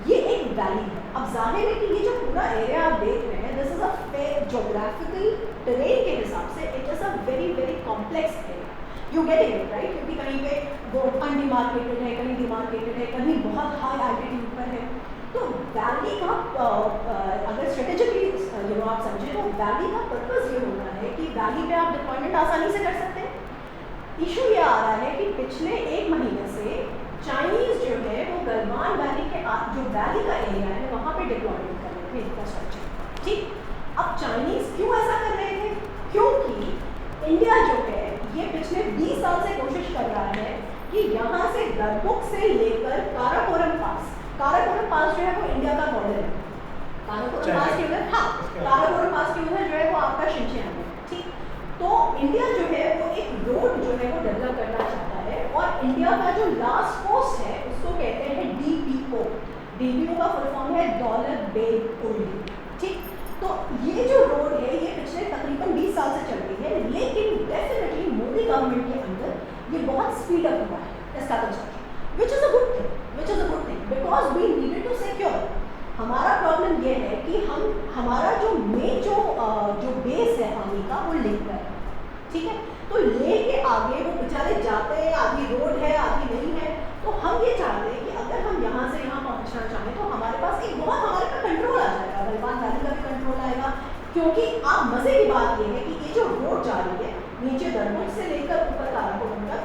ये एक वैली है। अब जाहिर है कि ये जो पूरा एरिया आप देख रहे हैं, this is a geographical terrain के हिसाब से it is a very very complex area, you getting it right, क्योंकि कहीं पे वो अनडिमार्केटेड है, कहीं डिमार्केटेड है, कहीं बहुत हाई एल्टीट्यूड पर है। तो वैली का अगर स्ट्रेटेजिकली आप समझे तो वैली का पर्पस ये होता है कि वैली पे आप डिप्लॉयमेंट आसानी से कर सकते हैं। इशू ये आ रहा है कि पिछले 1 महीने से चाइनीज जो है वो गलवान वैली के जो वैली का एरिया है वहाँ पे डिप्लॉयमेंट कर रहे थे इंफ्रास्ट्रक्चर, ठीक। अब चाइनीज क्यों ऐसा कर रहे थे, क्योंकि इंडिया जो है ये पिछले 20 साल से कोशिश कर रहा है कि यहाँ से दरबुक से लेकर काराकोरम पास जो है वो इंडिया का बॉर्डर है, काराकोरम पास के उधर, हाँ, काराकोरम पास के उधर जो है वो आपका शिनचियांग है, ठीक। तो इंडिया जो है वो एक रोड जो है वो डेवलप करना चाहता है और इंडिया का जो लास्ट पोस्ट है उसको कहते हैं DPO। DPO का फुल फॉर्म है डॉलर बेस्ड ओनली, ठीक। तो ये जो रोड है ये पिछले तकरीबन 20 साल से चल रही है, लेकिन डेफिनेटली मोदी गवर्नमेंट के अंदर ये बहुत स्पीड अप हुआ है इसका construction, which is a good thing, because we needed to secure. हमारा प्रॉब्लम ये है कि हमारा जो मेन जो बेस है पानी का वो लेक पर है, ठीक है। तो लेक के आगे वो बेचारे जाते हैं, आधी रोड है आधी नहीं है, तो हम ये चाहते हैं कि अगर हम यहाँ से यहाँ पहुँचना चाहें तो हमारे पास एक बहुत हमारे पर कंट्रोल आ जाएगा, गलवान वैली का भी कंट्रोल आएगा। क्योंकि आप मज़े की बात ये है कि ये जो रोड जा रही है नीचे दरबुक से लेकर ऊपर काराकोरम तक,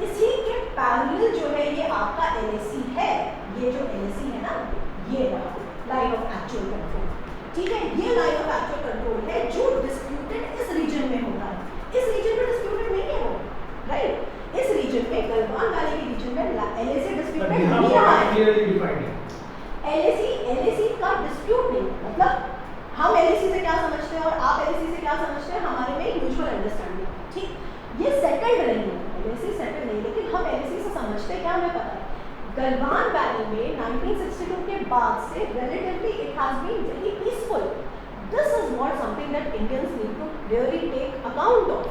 इसी के पैरेलल जो है ये आपका LAC है, ये जो LAC है ना ये लाइन ऑफ एक्चुअल कंट्रोल, ठीक है। ये लाइन ऑफ एक्चुअल कंट्रोल है जो डिस्प्यूटेड इस रीजन में होता है, इस रीजन में डिस्प्यूटेड नहीं है वो, राइट। इस रीजन में गलवान वैली के रीजन में LAC डिस्प्यूटेड नहीं रहा है, LAC का डिस्प्यूट नहीं, मतलब हम LAC से क्या समझते हैं और आप LAC से क्या समझते हैं, हमारे में एक म्यूचुअल अंडरस्टैंडिंग है, ठीक। ये सेटल्ड नहीं है, LAC सेटल्ड नहीं, लेकिन हम LAC से समझते हैं क्या, हमें पता है गलवान वैली में 1962 के बाद से relatively it has been very peaceful. This is not something that Indians need to really take account of.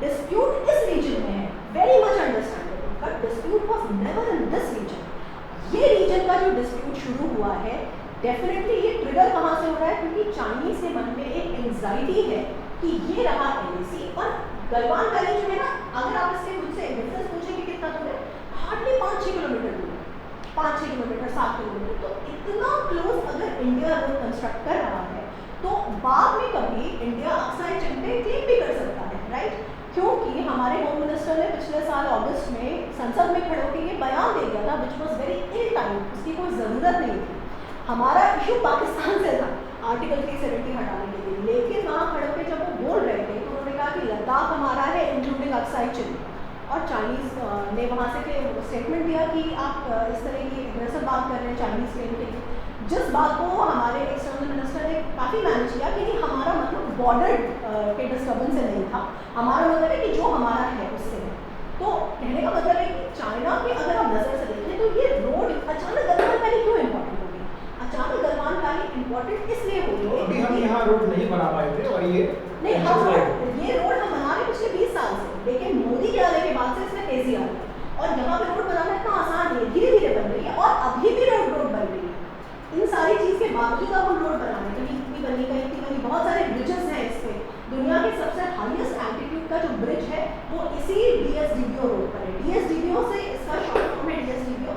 Dispute इस region में है, very much understandable, but dispute was never in this region. ये region का जो dispute शुरू हुआ है, definitely ये trigger कहाँ से हो रहा है, क्योंकि चाइनीज के मन में एक anxiety है कि ये रहा LAC और गलवान वैली जो है ना, अगर आप इसके मुझसे डिफरेंस पूछेंगे कितना दूर है, हार्डली 5-6 किलोमीटर दूर है, 5-6 किलोमीटर 7 किलोमीटर, तो इतना क्लोज अगर इंडिया रोड कंस्ट्रक्ट कर रहा है तो बाद में कभी इंडिया अक्साई चिंपे पिछले साल अगस्त में संसद में खड़े होकर ये बयान दे दिया था, which was very ill time, उसकी कोई ज़रूरत नहीं थी। हमारा इशू पाकिस्तान से था आर्टिकल 370 हटाने के लिए, लेकिन वहाँ खड़े होकर जब वो बोल रहे थे तो उन्होंने कहा कि लद्दाख हमारा है इंक्लूडिंग अक्साई चिन, और चाइनीज़ ने वहाँ से स्टेटमेंट दिया कि आप इस तरह की एग्रेसिव बात कर रहे हैं चाइनीज़ क्लेम के लिए, जिस बात को हमारे एक्सटर्नल मिनिस्टर ने काफ़ी मैनेज किया कि नहीं हमारा मतलब बॉर्डर के डिस्टर्बेंस से नहीं था, हमारा मतलब है कि जो हमारा है उससे है। तो कहने का मतलब है कि चाइना के अगर आप नज़र से देखें तो ये रोड अचानक गलवान वैली क्यों इम्पोर्टेंट हो गई? अचानक गलवान वैली इम्पोर्टेंट इसलिए हो गई अभी हम यहाँ रोड नहीं बना पाए थे और ये नहीं ये रोड हम बना रहे पिछले 20 साल से, लेकिन मोदी के आने के बाद से इसमें तेजी आ गई और यहाँ पे रोड बनाना इतना आसान नहीं है, धीरे धीरे बन रही है और अभी भी रोड बन रही है। इन सारी चीज़ के बावजूद अब हम रोड बना रहे हैं, इतनी बनी बहुत सारे ब्रिजेस हैं इस पे। दुनिया के सबसे हाईएस्ट एल्टीट्यूड का जो ब्रिज है वो इसी DSDBO रोड पर है। DSDBO से इसका शॉर्ट फॉर्म है DSDBO।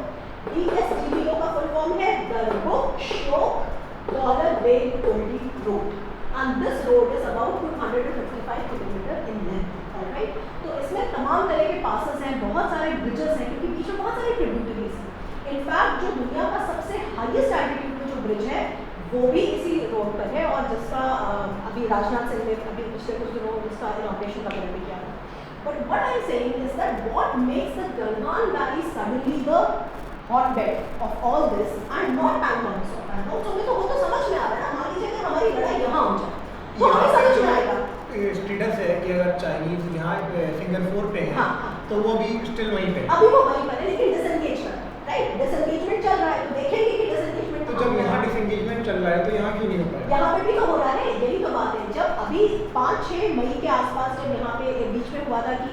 DSDBO का फुल फॉर्म है दरबुक शोक डॉलर वेल Oldi road, and this road is about 255 kilometre in length. Alright, तो इसमें तमाम तरह के पासेस हैं, बहुत सारे ब्रिजेस हैं, क्योंकि बीच में बहुत सारे ट्रिब्यूटरीज हैं। इनफैक्ट जो दुनिया का सबसे हाईएस्ट एल्टीट्यूड पे जो ब्रिज है वो भी इसी रोड पर है, और जिसका अभी राजनाथ सिंह ने अभी पिछले कुछ दिनों उसका इनॉग्रेशन का भी किया था। But what I am saying is that what makes the Galwan valley suddenly the hotbed of all this and not Pangong so. तो वो तो समझ में आ रहा है ना, मान लीजिए अगर हमारी लड़ाई यहाँ हो जाए तो हमें समझ में आएगा। स्टेटस है कि अगर चाइनीज यहाँ सिंगापुर पे है, हाँ, तो वो भी स्टिल वहीं पे, अभी वो वहीं पर है, लेकिन डिसएंगेज कर रहा है, राइट? डिसएंगेजमेंट चल रहा है, तो देखेंगे कि डिसएंगेजमेंट तो जब यहाँ डिसएंगेजमेंट चल रहा है तो यहाँ क्यों नहीं हो पाया? यहाँ पे भी तो हो रहा है, यही तो बात है। जब अभी 5-6 मई के आसपास जब यहाँ पे बीच में हुआ था कि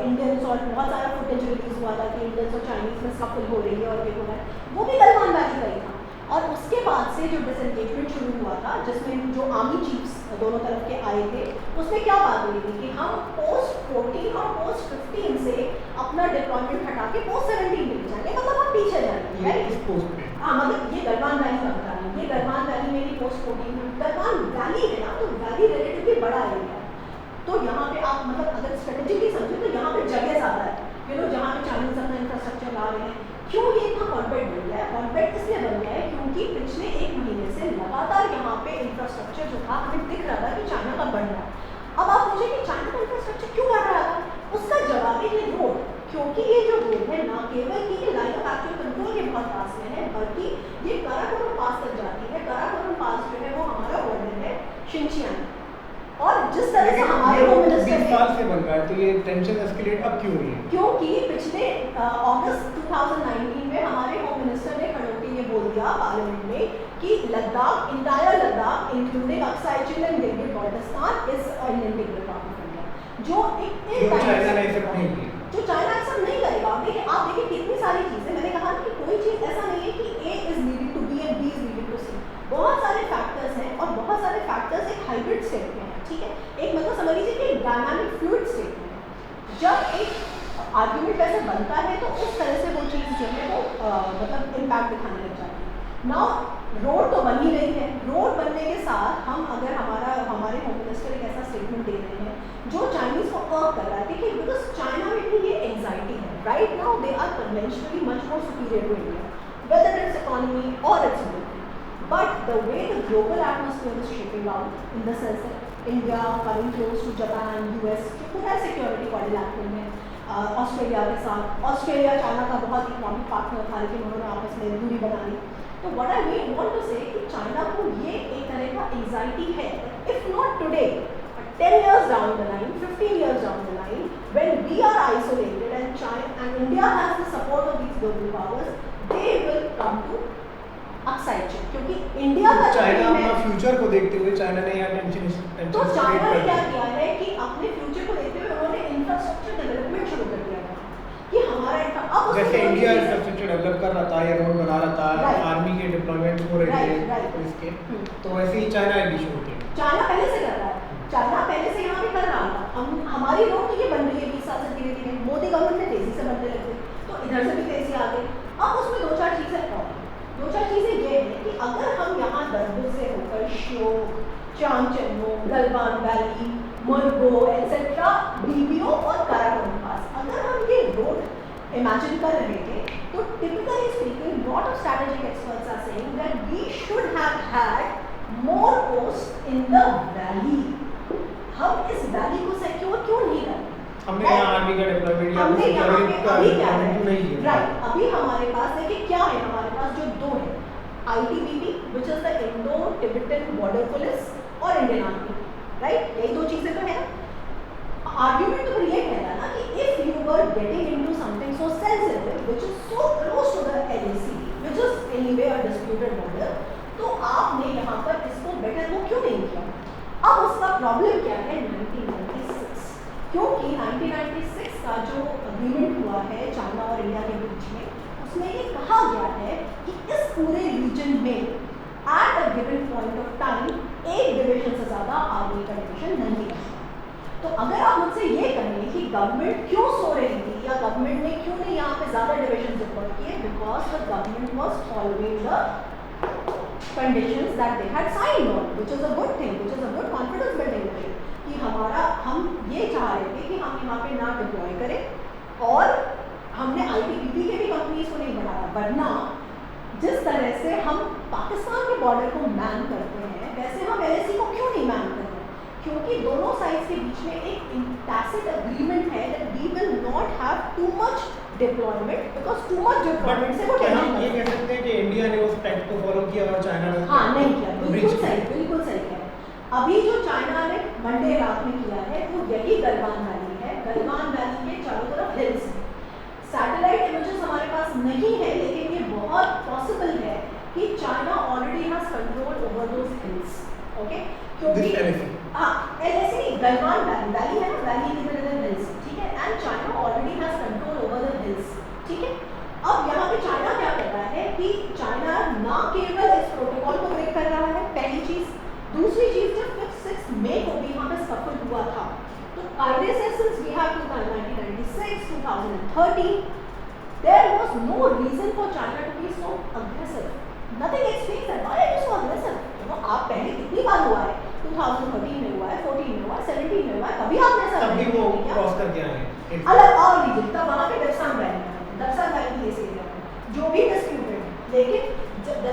इंडियंस और बहुत सारा फुटेज रिलीज हुआ था कि इंडियंस और चाइनीज में स्कफल हो रही है और ये हो रहा है, वो भी गलवान वैली का ही था। और उसके बाद से जो डिसएंगेजमेंट शुरू हुआ था, जिसमें जो आर्मी चीफ्स दोनों तरफ के आए थे, उसमें क्या बात हुई थी कि हम पोस्ट 14 और पोस्ट 15 से अपना डिप्लॉयमेंट हटा के पोस्ट 17 पे जाएंगे, मतलब हम पीछे जाएंगे, राइट? इस पोस्ट पे हाँ, मतलब ये गलवान वैली का बता रही है, ये गलवान वैली में ही पोस्ट 14 में गलवान वैली है ना, तो वैली रिलेटिवली बड़ा एरिया है, तो यहाँ पे आप मतलब अगर स्ट्रेटेजिकली समझे तो यहाँ पे जगह ज़्यादा है, जहाँ पे चाइनीज अपना इंफ्रास्ट्रक्चर ला रहे हैं। क्यों ये इतना हॉटबेड बन गया है? हॉटबेड इसलिए बन गया है क्योंकि पिछले 1 महीने से लगातार यहाँ पे इंफ्रास्ट्रक्चर जो था हमें दिख रहा था कि चाइना का बढ़ रहा है। अब आप पूछे कि चाइना का इंफ्रास्ट्रक्चर क्यों बढ़ रहा था, उसका जवाब है ये रोड, क्योंकि ये जो रोड है ना केवल कि लाइन ऑफ एक्चुअल कंट्रोल के बहुत पास में है, बल्कि ये काराकोरम पास तक जाती है। काराकोरम पास जो है वो हमारा बॉर्डर है शिनचियांग, और जिस तरह से हमारे होम मिनिस्टर 20 साल से बन रहा है, तो ये टेंशन एस्केलेट अब क्यों हुई है? क्योंकि पिछले अगस्त 2019 में हमारे होम मिनिस्टर ने खड़े होकर ये बोल दिया पार्लियामेंट में कि Ladakh, entire Ladakh including Aksai chin and Gilgit Baltistan is an integral part of India, जो चाइना ने एक्सेप्ट नहीं किया, जो चाइना एक्सेप्ट नहीं करेगा। आप देखिए कितनी सारी चीज़ें, मैंने कहा कि कोई चीज़ ऐसा नहीं है कि A is leading to B and B is leading to C, बहुत सारे फैक्टर्स हैं और बहुत सारे फैक्टर्स एक हाइब्रिड स्टेट में है, ठीक है? एक मतलब समझ लीजिए कि एक डायनामिक फ्लूइड स्टेट में है। जब एक आर्ग्यूमेंट ऐसे बनता है तो उस तरह से वो चीज़ जो है वो मतलब इम्पैक्ट दिखाने लग जाती है। नाउ रोड तो बन ही रही है, रोड बनने के साथ हम अगर हमारे होम मिनिस्टर एक ऐसा स्टेटमेंट दे रहे हैं जो चाइनीज़ को अर्क कर रहा है, देखिए बिकॉज चाइना में भी ये एंग्जाइटी है, right now they are conventionally much more superior to India, whether its economy और its military, but the way the global atmosphere is shaping out in the sense that India coming close to Japan, US जो खुद है security quadrilateral में, Australia के साथ, Australia China का बहुत economic partner था लेकिन उन्होंने आपस में दूरी बना ली। तो what I want to say कि चाइना को ये एक तरह का एंग्जाइटी है, if not today 10 years down the line, 15 years down the line, when we are isolated and China and India has the support of these global powers, they will come to upside check, क्योंकि India का China अपना future को देखते हुए China ने यहाँ tension तो China ने क्या किया है कि अपने फ्यूचर को देखते हुए उन्होंने इंफ्रास्ट्रक्चर डेवलपमेंट शुरू कर दिया है कि हमारा अब जैसे इंडिया इंफ्रास्ट्रक्चर डेवलप कर रहा था या रोड बना रहा था, आर्मी के डिप्लॉयमेंट हो रहे थे तो इसके, तो वैसे ही चाइना भी शुरू किया। चाइना पहले से कर रहा है, चाइना पहले से यहाँ भी कर रहा था। हमारी रोड तो ये बन रही है 20 साल से धीरे धीरे, मोदी गवर्नमेंट में तेजी से बनने लगे तो इधर से भी तेजी आ गई। अब उसमें 2-4 चीज़ें और, 2-4 चीज़ें ये हैं कि अगर हम यहाँ दरबुल से होकर श्योक, चांगचेंगो, Galwan valley, Murgo etcetera, DBO और काराकोरम पास, अगर हम इमेजिन कर रहे थे, तो typically speaking lot of strategic experts are saying that we should have had more post in the valley. हम इस वैली को सिक्योर क्यों नहीं करते? हमने यहाँ आर्मी का डिप्लॉयमेंट या हमने यहाँ पे अभी क्या है, नहीं किया। राइट, अभी हमारे पास देखिए क्या है, हमारे पास जो दो है, ITBP which is the Indo Tibetan border police और इंडियन आर्मी, राइट, यही दो चीजें तो है ना। आर्ग्यूमेंट तो ये कहता ना कि if you were getting into something so sensitive which is so close to the LAC which is anyway a disputed border, तो आपने यहाँ पर इसको बेटर वो क्यों नहीं किया? अब उसका प्रॉब्लम क्या है? 1996, क्योंकि 1996 का जो अग्रीमेंट हुआ है चाइना और इंडिया के बीच में, उसमें ये कहा गया है कि इस पूरे रीजन में at a given point of time एक डिवीजन से ज़्यादा आर्मी का डिवीजन नहीं है। तो अगर आप मुझसे ये कहें कि गवर्नमेंट क्यों सो रही थी या गवर्नमेंट ने क्यों नहीं यहाँ पे ज़्यादा डिवीजन डिप्लॉय किए, because the government was following the conditions that they had signed on, which is a good thing, which is a good confidence building thing, कि हम ये चाह रहे थे कि हम यहाँ पे ना डिप्लॉय करें और हमने ITBP के भी कंपनीज को नहीं बढ़ाया, वरना जिस तरह से हम पाकिस्तान के बॉर्डर को मैन करते हैं वैसे हम LAC को क्यों नहीं मैन करते? क्योंकि दोनों साइड्स के बीच में एक टैसिट अग्रीमेंट है that we will not have too much deployment, because too much deployment से वो हम ये कह सकते हैं कि इंडिया ने उस पैक्ट को फॉलो किया और चाइना ने हाँ नहीं किया, बिल्कुल सही है। अभी जो चाइना ने मंडे रात में किया है वो यही गलवान वैली है। गलवान वैली के चारों तरफ हिल्स हैं। सैटेलाइट इमेजेस हमारे पास नहीं है, लेकिन ये बहुत पॉसिबल है कि China already has control over those hills, okay, क्योंकि हाँ LAC नहीं, गलवान वैली है ना, वैली के अंदर हिल्स, ठीक है, and China already has control over the hills, ठीक है। अब यहाँ पे चाइना क्या कर रहा है कि चाइना ना केवल इस प्रोटोकॉल को ब्रेक कर रहा है, पहली चीज, दूसरी चीज जब 5-6 मई को भी वहाँ पे स्कफल हुआ था, तो कायदे से since we have 1996, 2013, there was no reason for China to be so aggressive. Nothing explains that. Why are you so aggressive? You know, आप पहले कितनी बार हुआ है? 2013 में हुआ है, 14 में हुआ है, 17 में हुआ है, कभी आपने ऐसा तभी वो क्रॉस कर गया है अलग और रीजन, तब वहाँ पे दरसान वैली है, दरसान वैली की इस एरिया में जो भी डिस्प्यूटेड है, लेकिन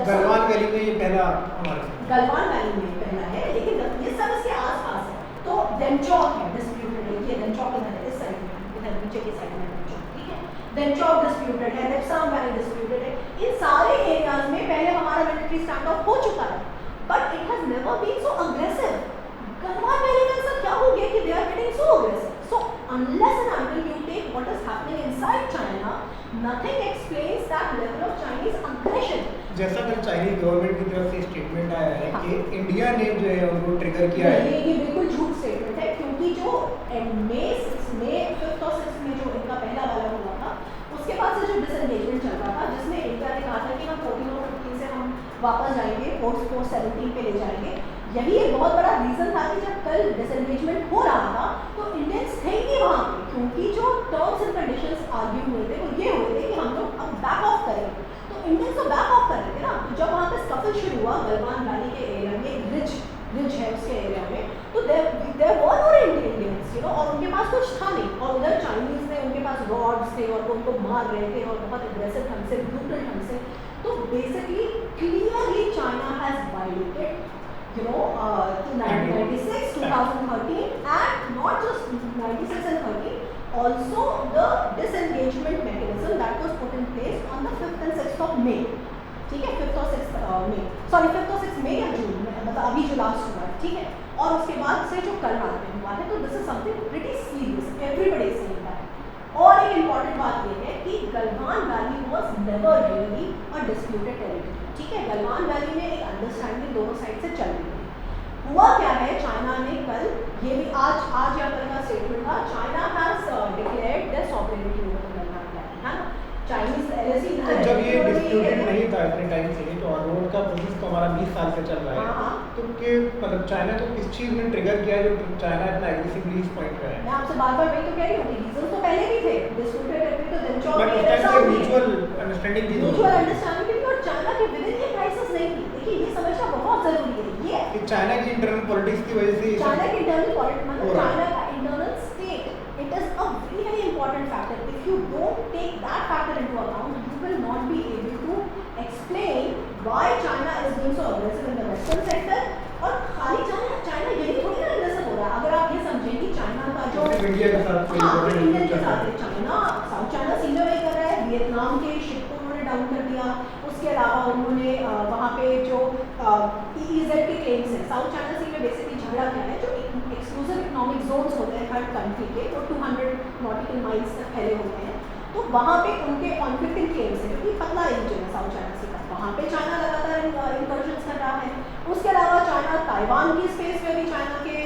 गलवान वैली में ये पहला हमारा गलवान वैली में पहला है, लेकिन ये सब इसके आसपास है। तो डेमचौक है डिस्प्यूटेड है, ये डेमचौक इधर है, इस साइड में, इधर नीचे की साइड में डेमचौक, ठीक है, डेमचौक डिस्प्यूटेड है, दरसान वैली डिस्प्यूटेड है। इन सारे एरियाज में पहले हमारा मिलिट्री स्टैंड ऑफ हो चुका है, but it has never been so aggressive. Galwan valley में ऐसा क्या हो गया कि they are getting so aggressive? So unless and until you take what is happening inside China, nothing explains that level of Chinese aggression. जैसा कल Chinese government की तरफ से स्टेटमेंट आया है कि इंडिया ने जो है उनको ट्रिगर किया है, ये बिल्कुल झूठ स्टेटमेंट है, क्योंकि जो मई 5th और 6th में जो इनका पहला वाला हुआ था, उसके बाद से जो डिसएंगेजमेंट चल रहा था, जिसमें इंडिया ने कहा था कि हम 14 और 15 से हम वापस जाएंगे, पोस्ट 17 पे ले जाएंगे, यही एक बहुत बड़ा रीजन था कि जब कल डिसएंगेजमेंट हो रहा था तो इंडियंस थे ही वहाँ पे, क्योंकि जो टर्म्स एंड कंडीशंस आर्ग्यू हुए थे वो ये हुए थे कि हम लोग अब बैक ऑफ करेंगे, तो इंडियंस तो बैक ऑफ कर रहे थे ना। तो जब वहाँ पे स्कफल शुरू हुआ गलवान वैली के एरिया में, रिज है उसके एरिया में, तो there were no Indians, you know, और उनके पास कुछ था नहीं, और उधर चाइनीज ने उनके पास रॉड्स थे और उनको मार रहे थे और बहुत एग्रेसिव ढंग से, ब्रूटल ढंग से। तो basically clearly China has violated, you know, 1996, 2013, and not just 96 and 13, also the disengagement mechanism that was put in place on the 5th and 6th of May. ठीक है, 5th और 6th May, सॉरी 5th और 6th May या जून में, मतलब अभी जो last हुआ है, ठीक है, और उसके बाद से जो कल रात में हुआ है, तो this is something pretty serious, everybody is saying that. और एक इम्पॉर्टेंट बात ये है कि Galwan valley was never really a disputed territory, ठीक है, गलवान वैली में एक अंडरस्टैंडिंग दोनों साइड से चल रही है। हुआ क्या है, चाइना ने कल, ये भी आज या कल का स्टेटमेंट था, China has declared their sovereignty over the Galwan valley, है ना, चाइनीज LAC तो जब ये डिस्प्यूटेड नहीं था इतने टाइम से, तो रोड का प्रोसेस तो हमारा 20 साल से चल रहा है, तो कि मतलब चाइना को किस चीज़ ने ट्रिगर किया जो चाइना इतना एग्रेसिवली इस पॉइंट पे है? मैं आपसे बार-बार वही तो कह रही हूँ कि रीजन तो पहले भी थे, डिस्प्यूटेड टेरिटरी तो डेमचौक बट उस टाइम से म्यूचुअल अंडरस्टैंडिंग थी, म्यूचुअल अंडरस्टैंडिंग थी, और चाइना के विद इन ये क्राइसिस नहीं थी। देखिए ये समझना बहुत जरूरी है, ये कि चाइना की इंटरनल पॉलिटिक्स की वजह से चाइना की इंटरनल पॉलिटिक्स, मतलब चाइना का internal state, it is a very important factor. If you don't take that का जो इंडिया के साथ हाँ इंडिया के साथ चाइना साउथ चाइना सी में वही कर रहा है, वियतनाम के शिप को उन्होंने डाउन कर दिया। उसके अलावा उन्होंने वहाँ पे जो EEZ के क्लेम्स हैं, साउथ चाइना सी में बेसिकली झगड़ा क्या है, जो एक्सक्लूसिव इकोनॉमिक जोन्स होते हैं हर कंट्री के, वो 200 नॉटिकल माइल्स तक फैले होते हैं। तो वहाँ पे उनके कॉन्फ्लिक्टिंग क्लेम्स हैं, क्योंकि पतला रीजन है साउथ चाइना सी का, वहाँ पे चाइना लगातार इंकर्जन्स कर रहा है। उसके अलावा चाइना ताइवान की स्पेस में भी चाइना के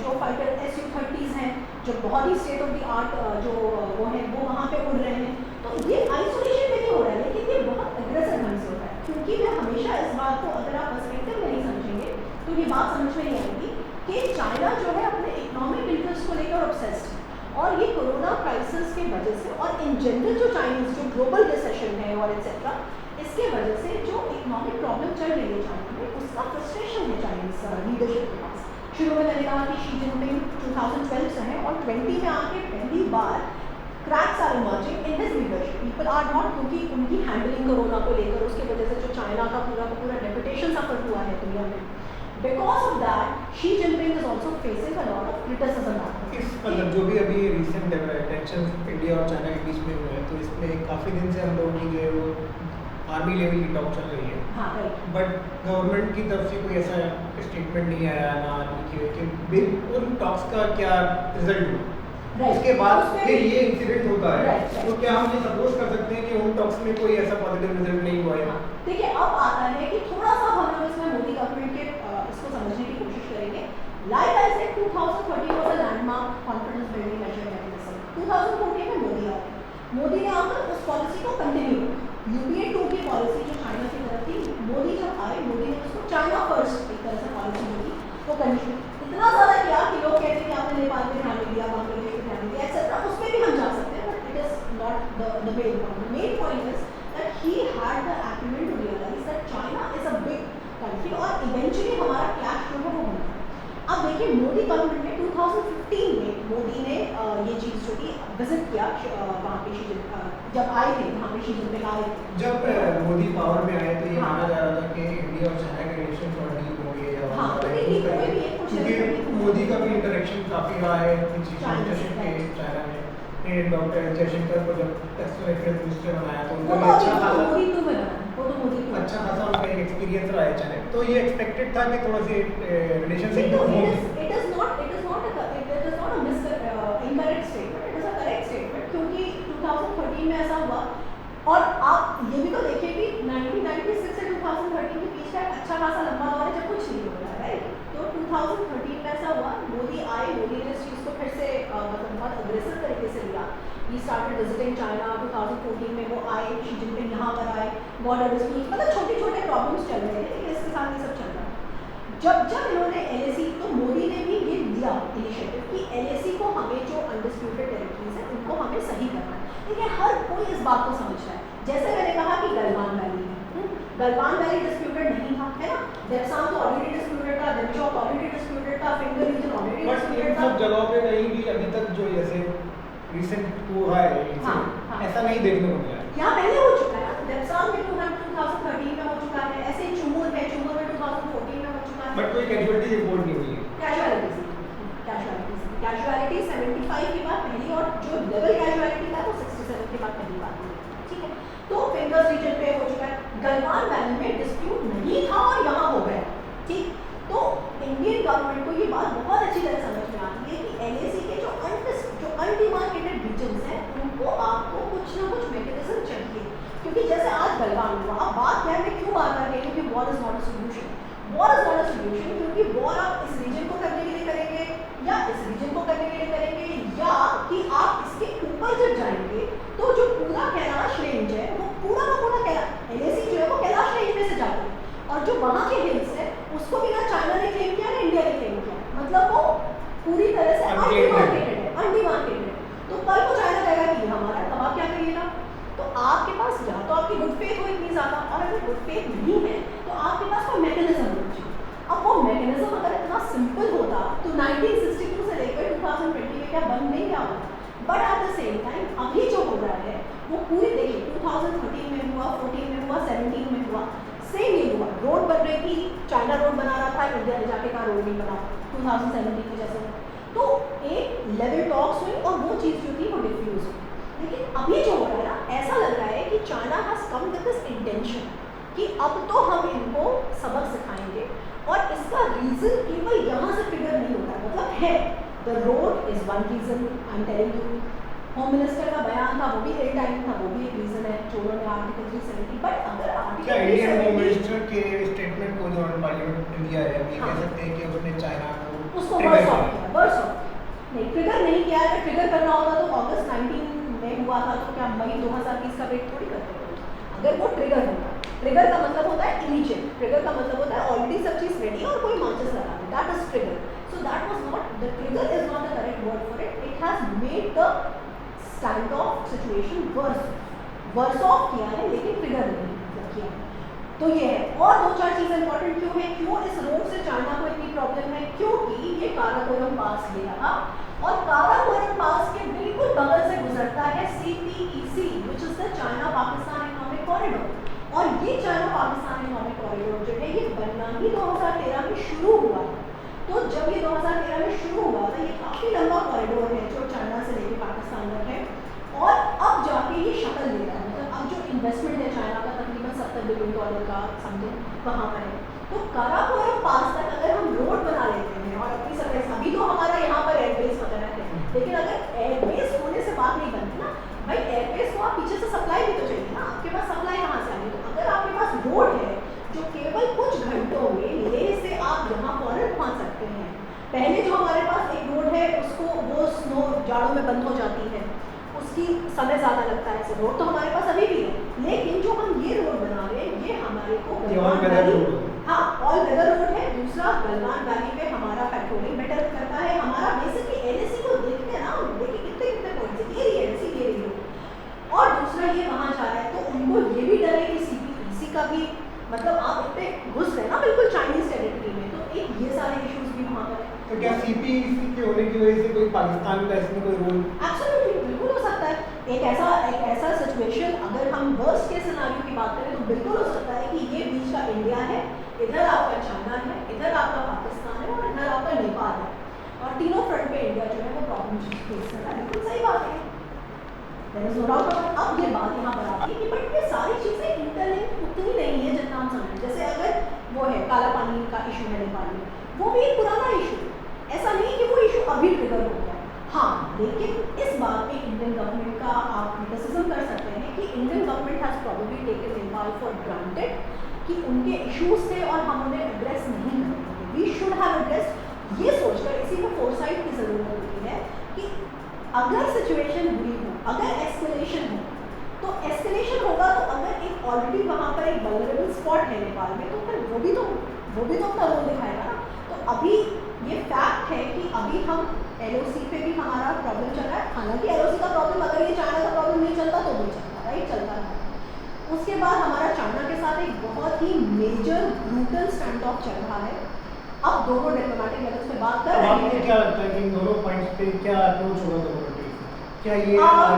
जो फाइटर Su-30s हैं, जो बहुत ही स्टेट ऑफ द आर्ट जो वो है, वो वहाँ पे उड़ रहे हैं। तो ये आइसोलेशन में नहीं हो रहा है, लेकिन ये बहुत अग्रेसिव ढंग से हो रहा है, क्योंकि मैं हमेशा इस बात को, अगर आप पर्सपेक्टिव नहीं समझेंगे तो ये बात समझ में नहीं आएगी कि चाइना जो है अपने इकोनॉमिक इंटरेस्ट को लेकर ऑब्सेस्ड है। और ये कोरोना क्राइसिस की वजह से और इन जनरल जो चाइनीज जो ग्लोबल रिसेशन है और एक्सेट्रा, इसके वजह से जो इकोनॉमिक प्रॉब्लम चल रही है चाइना में, उसका फ्रस्ट्रेशन है चाइनीज लीडरशिप के पास। शुरू में मैंने कहा कि शी जिनपिंग 2012 से है और 20 में आके पहली बार cracks are emerging in his leadership. People are not, क्योंकि उनकी हैंडलिंग कोरोना को लेकर, उसकी वजह से जो चाइना का पूरा रेपुटेशन सफर हुआ है दुनिया में, because of that Xi Jinping is also facing a lot of criticism now. इस मतलब जो भी अभी रिसेंट टेंशन इंडिया और चाइना के बीच में हुए हैं, तो इसमें काफ़ी दिन से हम लोगों की जो है वो आर्मी लेवल की टॉक चल रही है। हाँ राइट। बट गवर्नमेंट की तरफ से कोई ऐसा स्टेटमेंट नहीं आया ना लिखे हुए कि उन टॉक्स का क्या रिजल्ट हुआ। उसके बाद फिर ये इंसिडेंट होता है, तो क्या हम ये सपोज कर सकते हैं कि उन टॉक्स में कोई ऐसा पॉजिटिव रिजल्ट नहीं हुआ है? देखिए अब आता है कि थोड़ा सा हम लोग इसमें मोदी गवर्नमेंट के इसको समझने की कोशिश करेंगे। Like I said 2013 was a landmark confidence building measure mechanism. 2014 में मोदी आए, मोदी ने आकर उस पॉलिसी को कंटिन्यू, UPA 2 की पॉलिसी जो चाइना की तरफ थी, मोदी जब आए, मोदी ने उसको चाइना फर्स्ट एक तरह से पॉलिसी होगी वो कंटिन्यू इतना ज़्यादा किया कि लोग कहते हैं कि आपने नेपाल पे ध्यान नहीं दिया, बांग्लादेश पे ध्यान नहीं दिया एक्सेट्रा। उसमें भी हम जा सकते हैं, but it is not the main point. The main point is that he had the acumen to realize that China is a big country और eventually हमारा clash जो है वो होना है। अब देखिए मोदी गवर्नमेंट ने 2015 में मोदी ने ये चीज़ जो कि विजिट किया वहाँ पे जब आए थे, वहाँ पे शी जिनपिंग आए थे। जब मोदी पावर में आए तो ये माना जा रहा था कि इंडिया और चाइना के रिलेशन थोड़ा डीप हो गए, हाँ तो ठीक है, भी एक कुछ क्योंकि मोदी का भी इंटरेक्शन काफ़ी रहा है चाइना में। डॉक्टर जयशंकर को जब एक्सटर्नल अफेयर्स मिनिस्टर बनाया तो उनका अच्छा खासा उनका एक एक्सपीरियंस रहा है चाइना। तो ये एक्सपेक्टेड था कि थोड़ा सी relationship it is not a incorrect statement, it is a correct statement, क्योंकि 2013 में ऐसा हुआ। और आप ये भी तो देखिए कि 1996 से 2013 के बीच का अच्छा खासा लंबा दौर है जब कुछ नहीं हो रहा है, राइट। तो 2013 में ऐसा हुआ, मोदी आए, मोदी ने इस चीज़ को फिर से मतलब बहुत अग्रेसिव तरीके से लिया। ही स्टार्टेड विजिटिंग चाइना 2014 में, वो आए, शी जिनपिंग यहाँ पर आए, बॉर्डर डिस्प्यूट, मतलब छोटे छोटे प्रॉब्लम्स चल रहे थे, लेकिन इसके साथ ये सब चल रहा है। जब इन्होंने LAC, तो मोदी ने भी ये दिया इनिशिएटिव कि LAC को हमें जो अनडिस्प्यूटेड टेरिटरीज है उनको हमें सही करना है। देखिए हर कोई इस बात को समझ रहा है, जैसे मैंने कहा कि गलवान वैली डिस्प्यूटेड नहीं था, है ना, देवसाम तो ऑलरेडी डिस्प्यूटेड था, देवचौक ऑलरेडी डिस्प्यूटेड था, फिंगर रीजन ऑलरेडी डिस्प्यूटेड था। सब जगहों पे कहीं भी अभी तक जो जैसे रिसेंट हुआ है ऐसा नहीं देखने को मिला है। यहाँ पहले हो चुका है, देवसाम में 2013 में हो चुका है, ऐसे ही चुमूर में 2014 में हो चुका है। बट कोई कैजुअलिटी रिपोर्ट नहीं हुई है। कैजुअलिटी 75 के बाद पहली, और जो लेवल कैजुअलिटी था वो 67 के बाद पहली बात हुई, ठीक है। तो फिंगर्स रीजन पे हो चुका है, गलवान वैली में डिस्प्यूट नहीं था और यहाँ हो गया, ठीक। तो इंडियन गवर्नमेंट को ये बात बहुत अच्छी तरह समझ में आती है कि LAC के जो अनडिमार्केटेड रीजन्स हैं उनको आपको कुछ ना कुछ मैकेनिज्म चाहिए, क्योंकि जैसे आज गलवान हुआ, अब बात क्या है, मैं क्यों बात कर रही हूँ कि war is not a solution. War is not a solution, क्योंकि वॉर आप इस रीजन को करने के लिए करेंगे या इस रीजन को करने के लिए करेंगे, या कि आप इसके ऊपर जब जाएंगे तो जो पूरा कैलाश रेंज है वो पूरा का पूरा LAC जो है वो कैलाश रेंज में से जाता है, और जो वहाँ के हिल्स है उसको भी ना चाइना ने क्लेम किया ना इंडिया ने क्लेम किया, मतलब वो पूरी तरह से अनडिमार्केटेड है। तो कल को चाइना कहेगा कि हमारा, तब आप क्या करिएगा? तो आपके पास या तो आपकी गुड फेथ हो इतनी ज़्यादा, और अगर गुड फेथ नहीं है तो आपके पास कोई मैकेनिज्म होना चाहिए। अब वो मैकेनिज्म अगर इतना सिंपल होता तो 1962 से लेकर 2020 में क्या बंद नहीं क्या होता, but at the same time अभी जो हो रहा है वो पूरी, देखिए 2013 में हुआ, 14 में हुआ, 17 में हुआ, सेम ये हुआ। रोड बन रही थी, चाइना रोड बना रहा था, इंडिया ने जाके कहा रोड नहीं बना 2017 में जैसे। तो एक लेवल टॉक्स हुई और वो चीज़ जो थी वो डिफ्यूज़ हुई। लेकिन अभी जो हो रहा है ना, ऐसा लग रहा है कि China has come with this intention कि अब तो हम इनको सबक सिखाएंगे, और इसका रीज़न केवल यहाँ से फिगर नहीं होता है, मतलब है the road is one reason. I am telling you, home minister का बयान था वो भी एयर टाइम था, वो भी एक रीज़न है जो उन्होंने आर्टिकल 370। बट अगर क्या आर्टिकल इंडियन होम 370 मिनिस्टर के स्टेटमेंट को जो पार्लियामेंट में दिया है, हम ये हाँ, कह सकते हैं कि उसने चाइना को उसको trigger वर्स ऑफ किया? किया, वर्स ऑफ नहीं, ट्रिगर नहीं किया है। ट्रिगर करना होता तो अगस्त 19 में हुआ था, तो क्या मई 2020 का वेट थोड़ी करते थे। अगर वो ट्रिगर होता, ट्रिगर का मतलब होता है इमीडिएट, ट्रिगर का मतलब होता है ऑलरेडी सब चीज़ रेडी और कोई माचिस लगा दे, that is trigger. So that was not the trigger, is not the correct word for it. It has made the stand off situation worse off किया है, लेकिन ट्रिगर नहीं किया है। तो ये है। और दो चार चीज़ें इंपॉर्टेंट क्यों है, क्यों इस रोड से चाइना को इतनी प्रॉब्लम है, क्योंकि ये काराकोरम पास ले रहा, और काराकोरम पास के बिल्कुल बगल से गुजरता है CPEC, which is the China Pakistan economic corridor. और ये चाइना पाकिस्तान इकोनॉमिक कॉरिडोर जो है ये बनना ही 2013 में शुरू हुआ है। तो जब ये 2013 में शुरू हुआ था, ये काफ़ी लंबा कॉरिडोर है जो चाइना से लेकर पाकिस्तान तक है, और अब जाके ये शक्ल ले रहा है। मतलब अब जो इन्वेस्टमेंट है चाइना का तकरीबन $70 बिलियन का समथिंग वहाँ पर है। तो काराकोरम पास तक अगर हम रोड बना लेते हैं और अपनी सर्विस, अभी तो हमारा यहाँ पर एयरबेस वगैरह है, लेकिन अगर एयरबेस होने से बात नहीं बनती ना भाई, एयरबेस को आप पीछे से सप्लाई भी तो चाहिए ना, आपके पास सप्लाई कहाँ से आएगी। तो अगर आपके पास रोड है जो केवल कुछ घंटों में लेह से आप यहाँ फौरन पहुँच सकते हैं। पहले जो हमारे पास एक रोड है उसको वो स्नो जाड़ों में बंद हो जाती है, उसकी समय ज़्यादा लगता है। ऐसे रोड तो हमारे पास अभी भी है, लेकिन जो हम ये रोड बना रहे हैं ये हमारे को गलवान वैली, हाँ ऑल वेदर रोड है। दूसरा, गलवान वैली पे हमारा पेट्रोलिंग बेटर करता है। हमारा बेसिकली LAC को देखते हैं ना, देखिए कितने कितने पॉइंट से ये रही LAC, ये रही। और दूसरा ये वहाँ जा रहा है तो उनको ये भी डर है कि CPEC का भी, मतलब आप इतने घुस रहे हैं ना बिल्कुल चाइनीज टेरिटरी में, तो एक ये सारे इश्यूज भी वहाँ पर है। तो क्या CPEC के होने की वजह से कोई पाकिस्तान का इसमें कोई रोल? एब्सोल्युटली, बिल्कुल हो सकता है। एक ऐसा सिचुएशन, अगर हम वर्स्ट केस सिनेरियो की बात करें तो बिल्कुल हो सकता है कि ये बीच का इंडिया है, इधर आपका चाइना है, इधर आपका पाकिस्तान है और इधर आपका नेपाल है, और तीनों फ्रंट पे इंडिया जो है वो प्रॉब्लम फेस कर रहा है। बिल्कुल सही बात है, there is no doubt about it. अब ये बात यहाँ पर आती है कि बट ये सारी चीज़ें इंटरलिंक उतनी नहीं है जितना हम समझें। जैसे अगर वो है काला पानी का इशू है नेपाल में, वो भी एक पुराना इशू, ऐसा नहीं कि वो इशू अभी ट्रिगर हो गया। हाँ, लेकिन इस बात पे इंडियन गवर्नमेंट का आप क्रिटिसिज्म कर सकते हैं कि Indian government has probably taken Nepal for granted कि उनके इश्यूज थे और हम उन्हें एड्रेस नहीं करेंगे। वी शुड हैव एड्रेस, ये सोचकर इसी को फोरसाइट की ज़रूरत होती है कि अगर सिचुएशन बुरी हो, अगर एस्केलेशन हो, तो एस्केलेशन होगा तो अगर एक ऑलरेडी वहाँ पर एक वल्नरेबल स्पॉट है नेपाल में, तो फिर वो भी तो अपना रोल दिखाएगा ना। तो अभी ये फैक्ट है कि अभी हम LOC पे भी हमारा प्रॉब्लम चल रहा है। हालांकि LOC का प्रॉब्लम, अगर ये चाइना का प्रॉब्लम नहीं चलता तो भी चलता, राइट, चलता है। उसके बाद हमारा चाइना के साथ एक बहुत ही मेजर ब्रूटल स्टैंड ऑफ चल रहा है। अब दोनों डिप्लोमेटिक लेवल्स पे बात कर रहे हैं। आपको क्या लगता है कि इन दोनों पॉइंट्स पे क्या अप्रोच होगा दोनों कंट्रीज का? क्या ये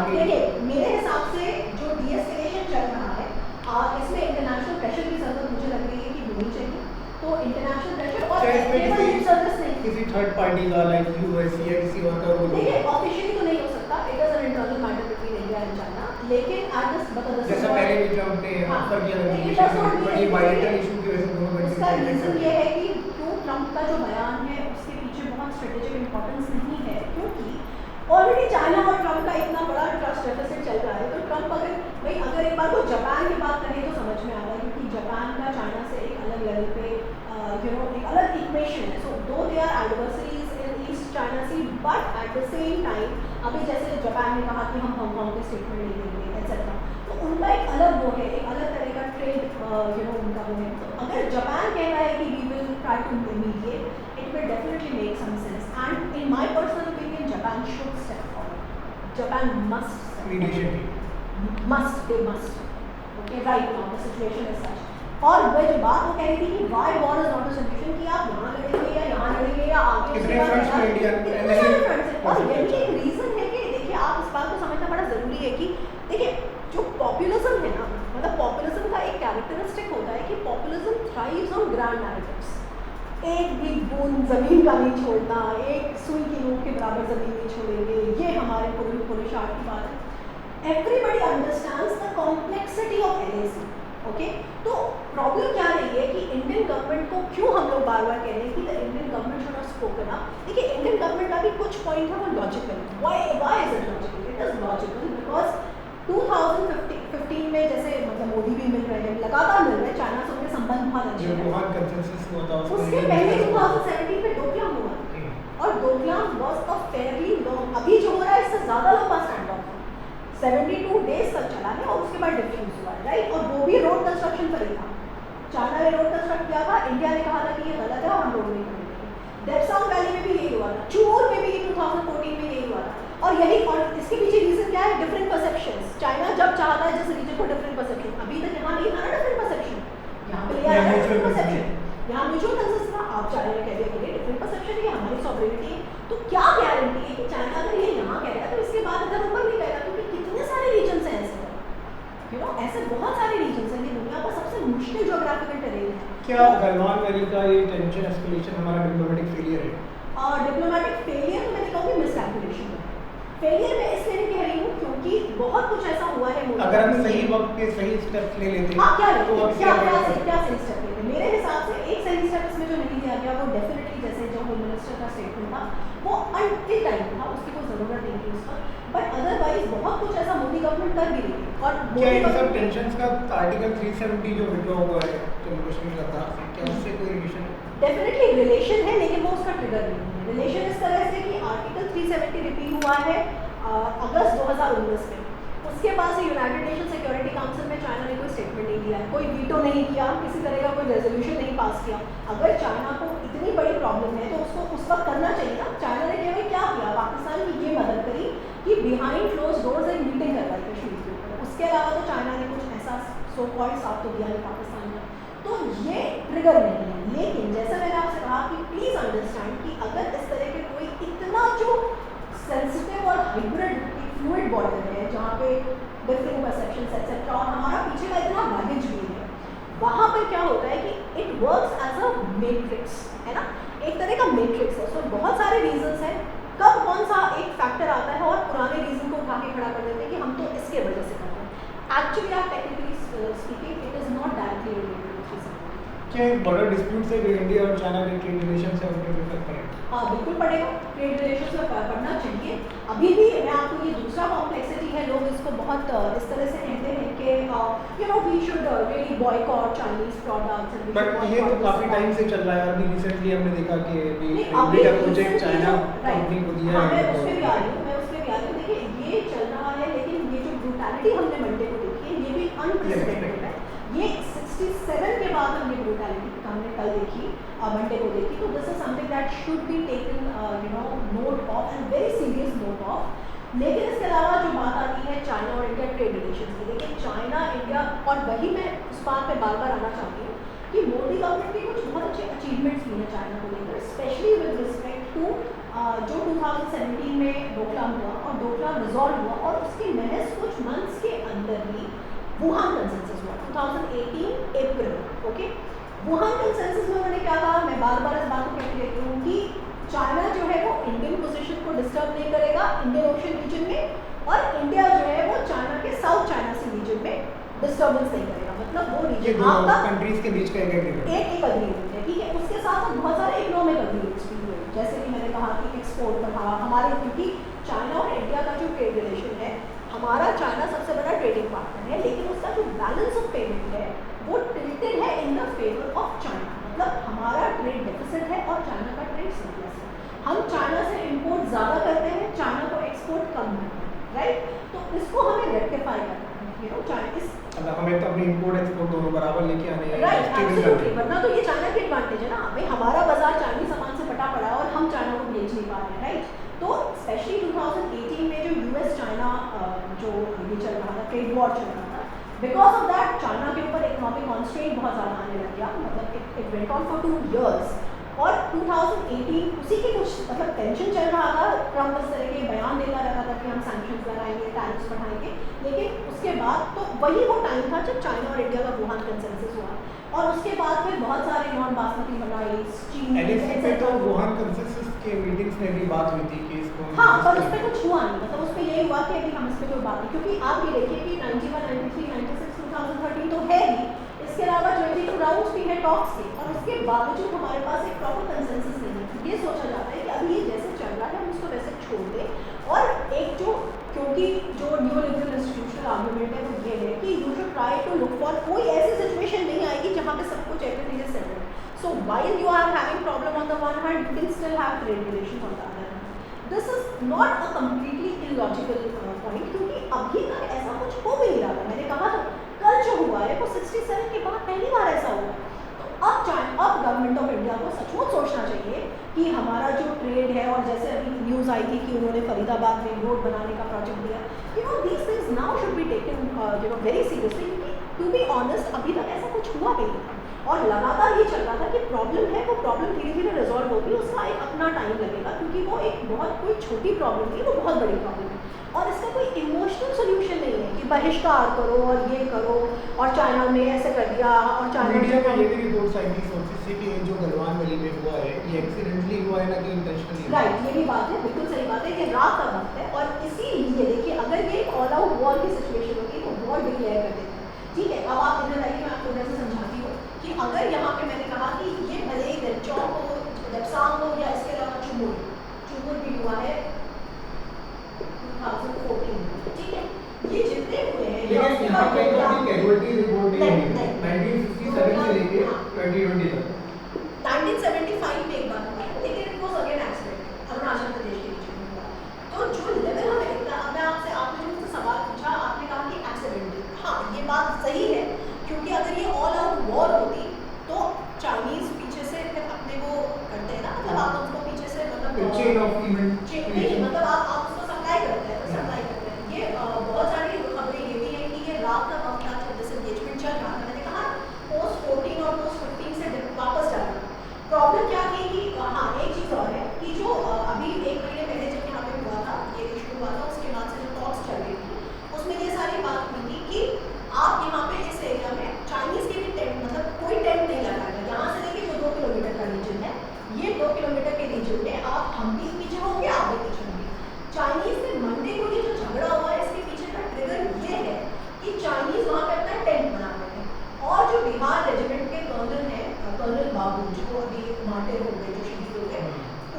देखिए, मेरे हिसाब से जो डीएस्केलेशन चल रहा है, इसमें इंटरनेशनल प्रेशर की जरूरत मुझे लग रही है कि होनी चाहिए। तो इंटरनेशनल प्रेशर और सर्विस नहीं, किसी थर्ड पार्टी का लाइक US या किसी और का रोल? देखिए ऑफिशियली तो नहीं हो सकता, it is an internal matter between India and China, लेकिन एट दिस बता जैसा पहले भी ट्रम्प ने ऑफर किया था मीडिएशन, बड़ी बायलेटरल इशू की वजह से दोनों कंट्रीज उसका रीजन ये है कि क्यों ट्रम्प का जो बयान है उसके पीछे बहुत स्ट्रेटेजिक इंपॉर्टेंस नहीं है, क्योंकि ऑलरेडी चाइना और ट्रम्प का इतना बड़ा ट्रस्ट डेफिसिट चल रहा है। तो ट्रम्प अगर एक बार वो जापान की बात करें तो समझ में आ रहा है, क्योंकि जापान का चाइना से एक अलग लेवल पे एक अलग इक्वेशन है। So though they are adversaries in East China Sea, but at the same time अभी जैसे जापान ने कहा कि हम हांगकांग के स्टेटमेंट नहीं देंगे एटसेट्रा, तो उनका एक अलग वो है, एक अलग तरह का ट्रेड उनका वो है। तो अगर जापान कह रहा है कि we will try to mediate, it will definitely make some sense, and in my personal opinion Japan should step forward. Japan must mediation they must, okay, right now the situation is such. और वह जो बात वो कह रही थी कि why war is not a solution, कि आप यहाँ लड़ेंगे या यहाँ लड़ेंगे या आगे कितने फ्रंट्स में इंडिया, और यही एक रीजन है कि देखिए आप इस बात को समझना बड़ा जरूरी है कि देखिए जो पॉपुलिज्म है ना, मतलब पॉपुलिज्म का एक कैरेक्टरिस्टिक होता है कि populism thrives on grand narratives. एक भी बूंद जमीन का नहीं छोड़ना, एक सुई की नोक के बराबर ज़मीन नहीं छोड़ेंगे, ये हमारे पूरे शार्ट की बात है। Everybody understands the complexity of LAC, okay. तो प्रॉब्लम क्या रही है कि इंडियन गवर्नमेंट को क्यों हम लोग बार बार कह रहे हैं कि the Indian government should have spoken up. देखिए इंडियन गवर्नमेंट का भी कुछ पॉइंट है वो logical, why is it logical? It is logical because 2015 में जैसे मतलब मोदी भी मिल रहे हैं, लगातार मिल रहे हैं, चाइना से उनके संबंध बहुत अच्छे हैं। वुहान कंसेंसस हुआ था, उसके पहले 2017 में डोकलाम हुआ और Doklam was a fairly long, अभी जो हो रहा है इससे ज़्यादा लंबा स्टैंड ऑफ 72 डेज तक चला है और उसके बाद डिफ्यूज हुआ है, राइट। और वो भी रोड कंस्ट्रक्शन पर ही था। चाइना ने रोड कंस्ट्रक्ट किया था, इंडिया ने कहा था कि ये गलत है और हम रोड नहीं करेंगे। डेप्सांग वैली में भी यही हुआ था, चूर में भी 2014 में यही हुआ था। और यही, और इसके पीछे रीजन क्या है? Different perceptions. चाइना जब चाहता है जिस रीजन को डिफरेंट परसेप्शन, अभी तक यहाँ नहीं था ना डिफरेंट परसेप्शन, यहाँ पे लिया है डिफरेंट परसेप्शन, यहाँ म्यूचुअल कंसेंसस था। आप चाइना ने कह दिया कि डिफरेंट परसेप्शन है, हमारी सॉवरेनिटी है, तो क्या गारंटी है कि चाइना अगर ये यहाँ कह रहा है तो इसके बाद इधर ऊपर नहीं कहेगा? क्योंकि कितने सारे रीजन्स हैं ऐसे, ऐसे बहुत सारे रीजन्स हैं। ये दुनिया का सबसे मुश्किल ज्योग्राफिकल टेरेन है। क्या गलवान वैली का ये टेंशन एस्केलेशन हमारा डिप्लोमेटिक फेलियर है? डिप्लोमेटिक फेलियर तो मैं नहीं कहूँगी, मिसकैलकुलेशन है। फेलियर मैं इसलिए नहीं कह रही हूँ क्योंकि बहुत कुछ ऐसा हुआ है। अगर हम सही वक्त पे सही स्टेप्स ले लेते हाँ, क्या तो अब क्या सही स्टेप लेते? मेरे हिसाब से एक सही स्टेप इसमें जो नहीं लिया गया वो डेफिनेटली, जैसे जो होम मिनिस्टर का स्टेटमेंट था वो अनटिल टाइम था, उसकी कोई ज़रूरत नहीं थी उस पर, बट अदरवाइज बहुत कुछ ऐसा मोदी गवर्नमेंट कर भी रही है। और क्या इन सब टेंशंस का आर्टिकल 370 जो विड्रॉ हुआ है जम्मू कश्मीर का था, क्या उससे कोई रिलेशन है? डेफिनेटली रिलेशन है, लेकिन वो उसका ट्रिगर नहीं है। रिलेशन इस तरह से कि आर्टिकल 370 रिपील हुआ है अगस्त 2019 में, उसके बाद से यूनाइटेड नेशन सिक्योरिटी काउंसिल में चाइना ने कोई स्टेटमेंट नहीं दिया है, कोई वीटो नहीं किया, किसी तरह का कोई रेजोल्यूशन नहीं पास किया। अगर चाइना को इतनी बड़ी प्रॉब्लम है तो उसको उस वक्त करना चाहिए ना। चाइना ने केवल क्या किया? पाकिस्तान की ये मदद करी कि बिहाइंड क्लोज डोर्स एक मीटिंग करवाई कश्मीर के ऊपर, उसके अलावा तो चाइना ने कुछ ऐसा सो कॉल्ड साथ तो दिया नहीं पाकिस्तान में, तो ये ट्रिगर नहीं है। लेकिन जैसा मैंने आपसे कहा कि प्लीज़ अंडरस्टैंड कि अगर इस तरह के कोई इतना जो सेंसिटिव और हाइब्रिड फ्लूइड बॉर्डर है जहाँ पे डिफरेंट परसेप्शंस एक्सेट्रा और हमारा पीछे का इतना बैगेज भी है, वहाँ पर क्या होता है कि it works as a matrix, है ना, एक तरह का मैट्रिक्स है। सो बहुत सारे रीजंस हैं कब कौन सा एक फैक्टर आता है और पुराने रीजन को उठा के खड़ा कर देते हैं कि हम तो इसके वजह से कर रहे हैं। एक्चुअली आप technically speaking it is not directly related. क्या बॉर्डर डिस्प्यूट से इंडिया और चाइना के ट्रेड रिलेशन से उनके इफेक्ट पड़ेगा? हाँ, बिल्कुल पड़ेगा। ट्रेड रिलेशन में पढ़ना चाहिए। अभी भी मैं आपको ये दूसरा कॉम्प्लेक्सिटी है, लोग इसको बहुत इस तरह से कहते हैं कि we should really boycott Chinese products. But ये तो काफी टाइम से चल रहा है। अभी रिसेंटली हमने देखा कि अभी का प्रोजेक्ट चाइना कंपनी को दिया है। मैं उस पर भी आ रही हूँ। देखिए ये चल रहा है, लेकिन ये जो ब्रूटैलिटी हमने मंडे को देखी है ये भी अनप्रेसिडेंटेड है। ये 67 के बाद हमने ब्रूटैलिटी हमने कल देखी, मंडे को देखी, तो this is something that should be taken note of and very serious note of. लेकिन इसके अलावा जो बात आती है चाइना और इंडिया ट्रेड रिलेशन की, देखिए चाइना इंडिया, और वही मैं उस बात पे बार बार आना चाहती हूँ कि मोदी गवर्नमेंट के कुछ बहुत अच्छे अचीवमेंट्स भी हैं चाइना को लेकर, स्पेशली विद रिस्पेक्ट टू जो 2017 में डोकलाम हुआ और डोकलाम रिजॉल्व हुआ और उसके महज कुछ मंथ्स के अंदर ही वुहान कंसेंसस हुआ 2018 अप्रैल। ओके, वुहान कंसेंसस में उन्होंने क्या कहा? मैं बार बार इस बात को कहती रहती हूँ कि चाइना जो है वो इंडियन पोजीशन को डिस्टर्ब नहीं करेगा इंडियन ओशन रीजन में, और इंडिया जो है वो चाइना के साउथ चाइना सी रीजन में डिस्टर्बेंस नहीं करेगा। मतलब वो रीजन आपका कंट्रीज के बीच का एक एग्रीमेंट है, ठीक है। उसके साथ बहुत सारे इकोनॉमिक एग्रीमेंट्स भी हुए, जैसे कि मैंने कहा कि एक्सपोर्ट बढ़ा हमारे, क्योंकि चाइना और इंडिया का जो ट्रेड रिलेशन है, हमारा चाइना सबसे बड़ा ट्रेडिंग पार्टनर है, लेकिन उसका जो बैलेंस ऑफ पेमेंट है वो टिल्टेड है in the favour of China. मतलब हमारा ट्रेड डेफिसिट है और चाइना का ट्रेड सरप्लस है। हम चाइना से इंपोर्ट ज़्यादा करते हैं, चाइना को एक्सपोर्ट कम करते हैं, राइट। तो इसको हमें रेक्टिफाई करना है, हमें तो अपनी इंपोर्ट एक्सपोर्ट दोनों बराबर लेके आने हैं, राइट, एब्सोल्युटली। वरना तो ये चाइना की एडवांटेज है ना भाई, हमारा बाजार चाइनीज सामान से फटा पड़ा है और हम चाइना को बेच नहीं पा रहे हैं, राइट। तो स्पेशली 2018 में जो यूएस चाइना जो ये चल रहा था, ट्रेड वॉर चल रहा था, बिकॉज ऑफ दैट चाइना के ऊपर इकोनॉमिक कॉन्स्ट्रेंट बहुत ज़्यादा आने लग गया। मतलब it went on for 2 years और 2018 उसी की कुछ मतलब टेंशन चल रहा था। ट्रम्प इस तरह के बयान देता रहता था कि हम सैंक्शंस लगाएंगे, टैरिफ्स बढ़ाएंगे, लेकिन उसके बाद तो वही वो टाइम था जब चाइना और इंडिया का वुहान कंसेंसस हुआ, और उसके बाद फिर बहुत सारे नॉन बासमती बनाई चीन तो वुहान कंसेंसस के मीटिंग्स में भी बात हुई थी कि इसको हाँ, पर उस पर कुछ हुआ नहीं, मतलब उस पर यही हुआ कि अभी हम इस पर कोई बात नहीं, क्योंकि आप ये देखिए कि 91, 93, 96, 2013 तो है ही, इसके अलावा 22 राउंड्स भी है टॉक्स के, और उसके बावजूद हमारे पास एक प्रॉपर कंसेंसस नहीं है। ये सोचा जाता है कि अभी ये जैसे चल रहा है हम उसको वैसे छोड़ दें, और एक जो, क्योंकि जो न्यू लिबरल इंस्टीट्यूशनल आर्गुमेंट है वो ये है कि you should try to look for, कोई ऐसी सिचुएशन नहीं आएगी जहाँ पे सब कुछ everything is settled. So while you are having problem on the one hand, you can still have trade relations on the other hand. This is not a completely illogical point, क्योंकि अभी तक ऐसा कुछ हो भी नहीं रहा था। मैंने कहा तो कल जो हुआ है वो 67 के बाद पहली बार ऐसा हुआ। तो अब गवर्नमेंट ऑफ इंडिया को सचमुच सोचना चाहिए कि हमारा जो ट्रेड है, और जैसे अभी न्यूज़ आई थी कि उन्होंने फरीदाबाद में रोड बनाने का प्रोजेक्ट दिया, you know these things now should be taken you know very seriously, क्योंकि टू बी ऑनेस्ट अभी तक ऐसा कुछ हुआ नहीं था, और लगातार ये चल रहा था कि प्रॉब्लम है, वो प्रॉब्लम धीरे धीरे रिजॉल्व होगी, उसका एक अपना टाइम लगेगा, क्योंकि वो एक बहुत कोई छोटी प्रॉब्लम नहीं, वो बहुत बड़ी प्रॉब्लम है, और इसका कोई इमोशनल सोल्यूशन नहीं है कि बहिष्कार करो और ये करो, और चाइना में ऐसे कर दिया, और चाइना मीडिया में ये भी रिपोर्ट्स आई थी सोर्सेज से कि जो गलवान वैली में हुआ है ये एक्सीडेंटली हुआ है ना कि इंटेंशनली। राइट, ये भी बात है, बिल्कुल सही बात है, ये रात का वक्त है, और इसीलिए देखिए अगर ये ऑल आउट वॉर की सिचुएशन होती तो वॉर डिक्लेयर कर देते हैं। ठीक है, अब आप इधर आइए, मैं आपको इधर से समझाती हूँ कि अगर यहाँ पे मैंने कहा कि ये भले ही देवचौक हो, देवसांग हो, या इसके अलावा चुमुर भी हुआ है 2014, ठीक है, ये जितने हुए हैं, लेकिन यहाँ पे कैजुअलिटी रिपोर्ट नहीं है 1967 से लेके 2020 तक। 1975 में एक बार हुआ, लेकिन it was again accident, Arunachal Pradesh के बीच में हुआ। तो जो लेवल हमें दिखता है, अब मैं आपसे, आपने मुझसे सवाल पूछा, आपने कहा कि एक्सीडेंटल, हाँ ये बात सही है, क्योंकि अगर ये ऑल आउट वॉर होती तो चाइनीज पीछे से फिर अपने वो करते हैं ना, मतलब आप उसको पीछे से, मतलब चेन ऑफ इवेंट, मतलब आप उसको सप्लाई करते हैं, सप्लाई करते हैं। ये बहुत सारी खबरें ये भी है कि ये रात का वक्त था जब डिसएंगेजमेंट चल रहा था, मैंने कहा पोस्ट 14 और पोस्ट 15 से वापस जा रहा था। प्रॉब्लम क्या थी कि हाँ एक चीज़ और है कि जो अभी 1 महीने पहले जब यहाँ पे हुआ था, ये इशू हुआ था, उसके बाद से जो टॉक्स चल रही थी उसमें ये सारी बात हुई थी कि आप यहाँ पे इस एरिया में चाइनीज़ के भी टेंट, मतलब कोई टेंट नहीं लगाएगा, यहाँ से लेके जो 2 किलोमीटर का रीजन है, ये 2 किलोमीटर के रीजन में आप, हम भी पीछे होंगे, आप भी पीछे होंगे। चाइनीज़ ने मंडे को ये जो झगड़ा हुआ है, इसके पीछे का ट्रिगर ये है कि चाइनीज़ वहाँ पे अपना टेंट बना रहे हैं, और जो बिहार रेजिमेंट के कर्नल हैं, कर्नल बाबू, जो अभी मार्टिर हो गए, जो शहीद हो गए,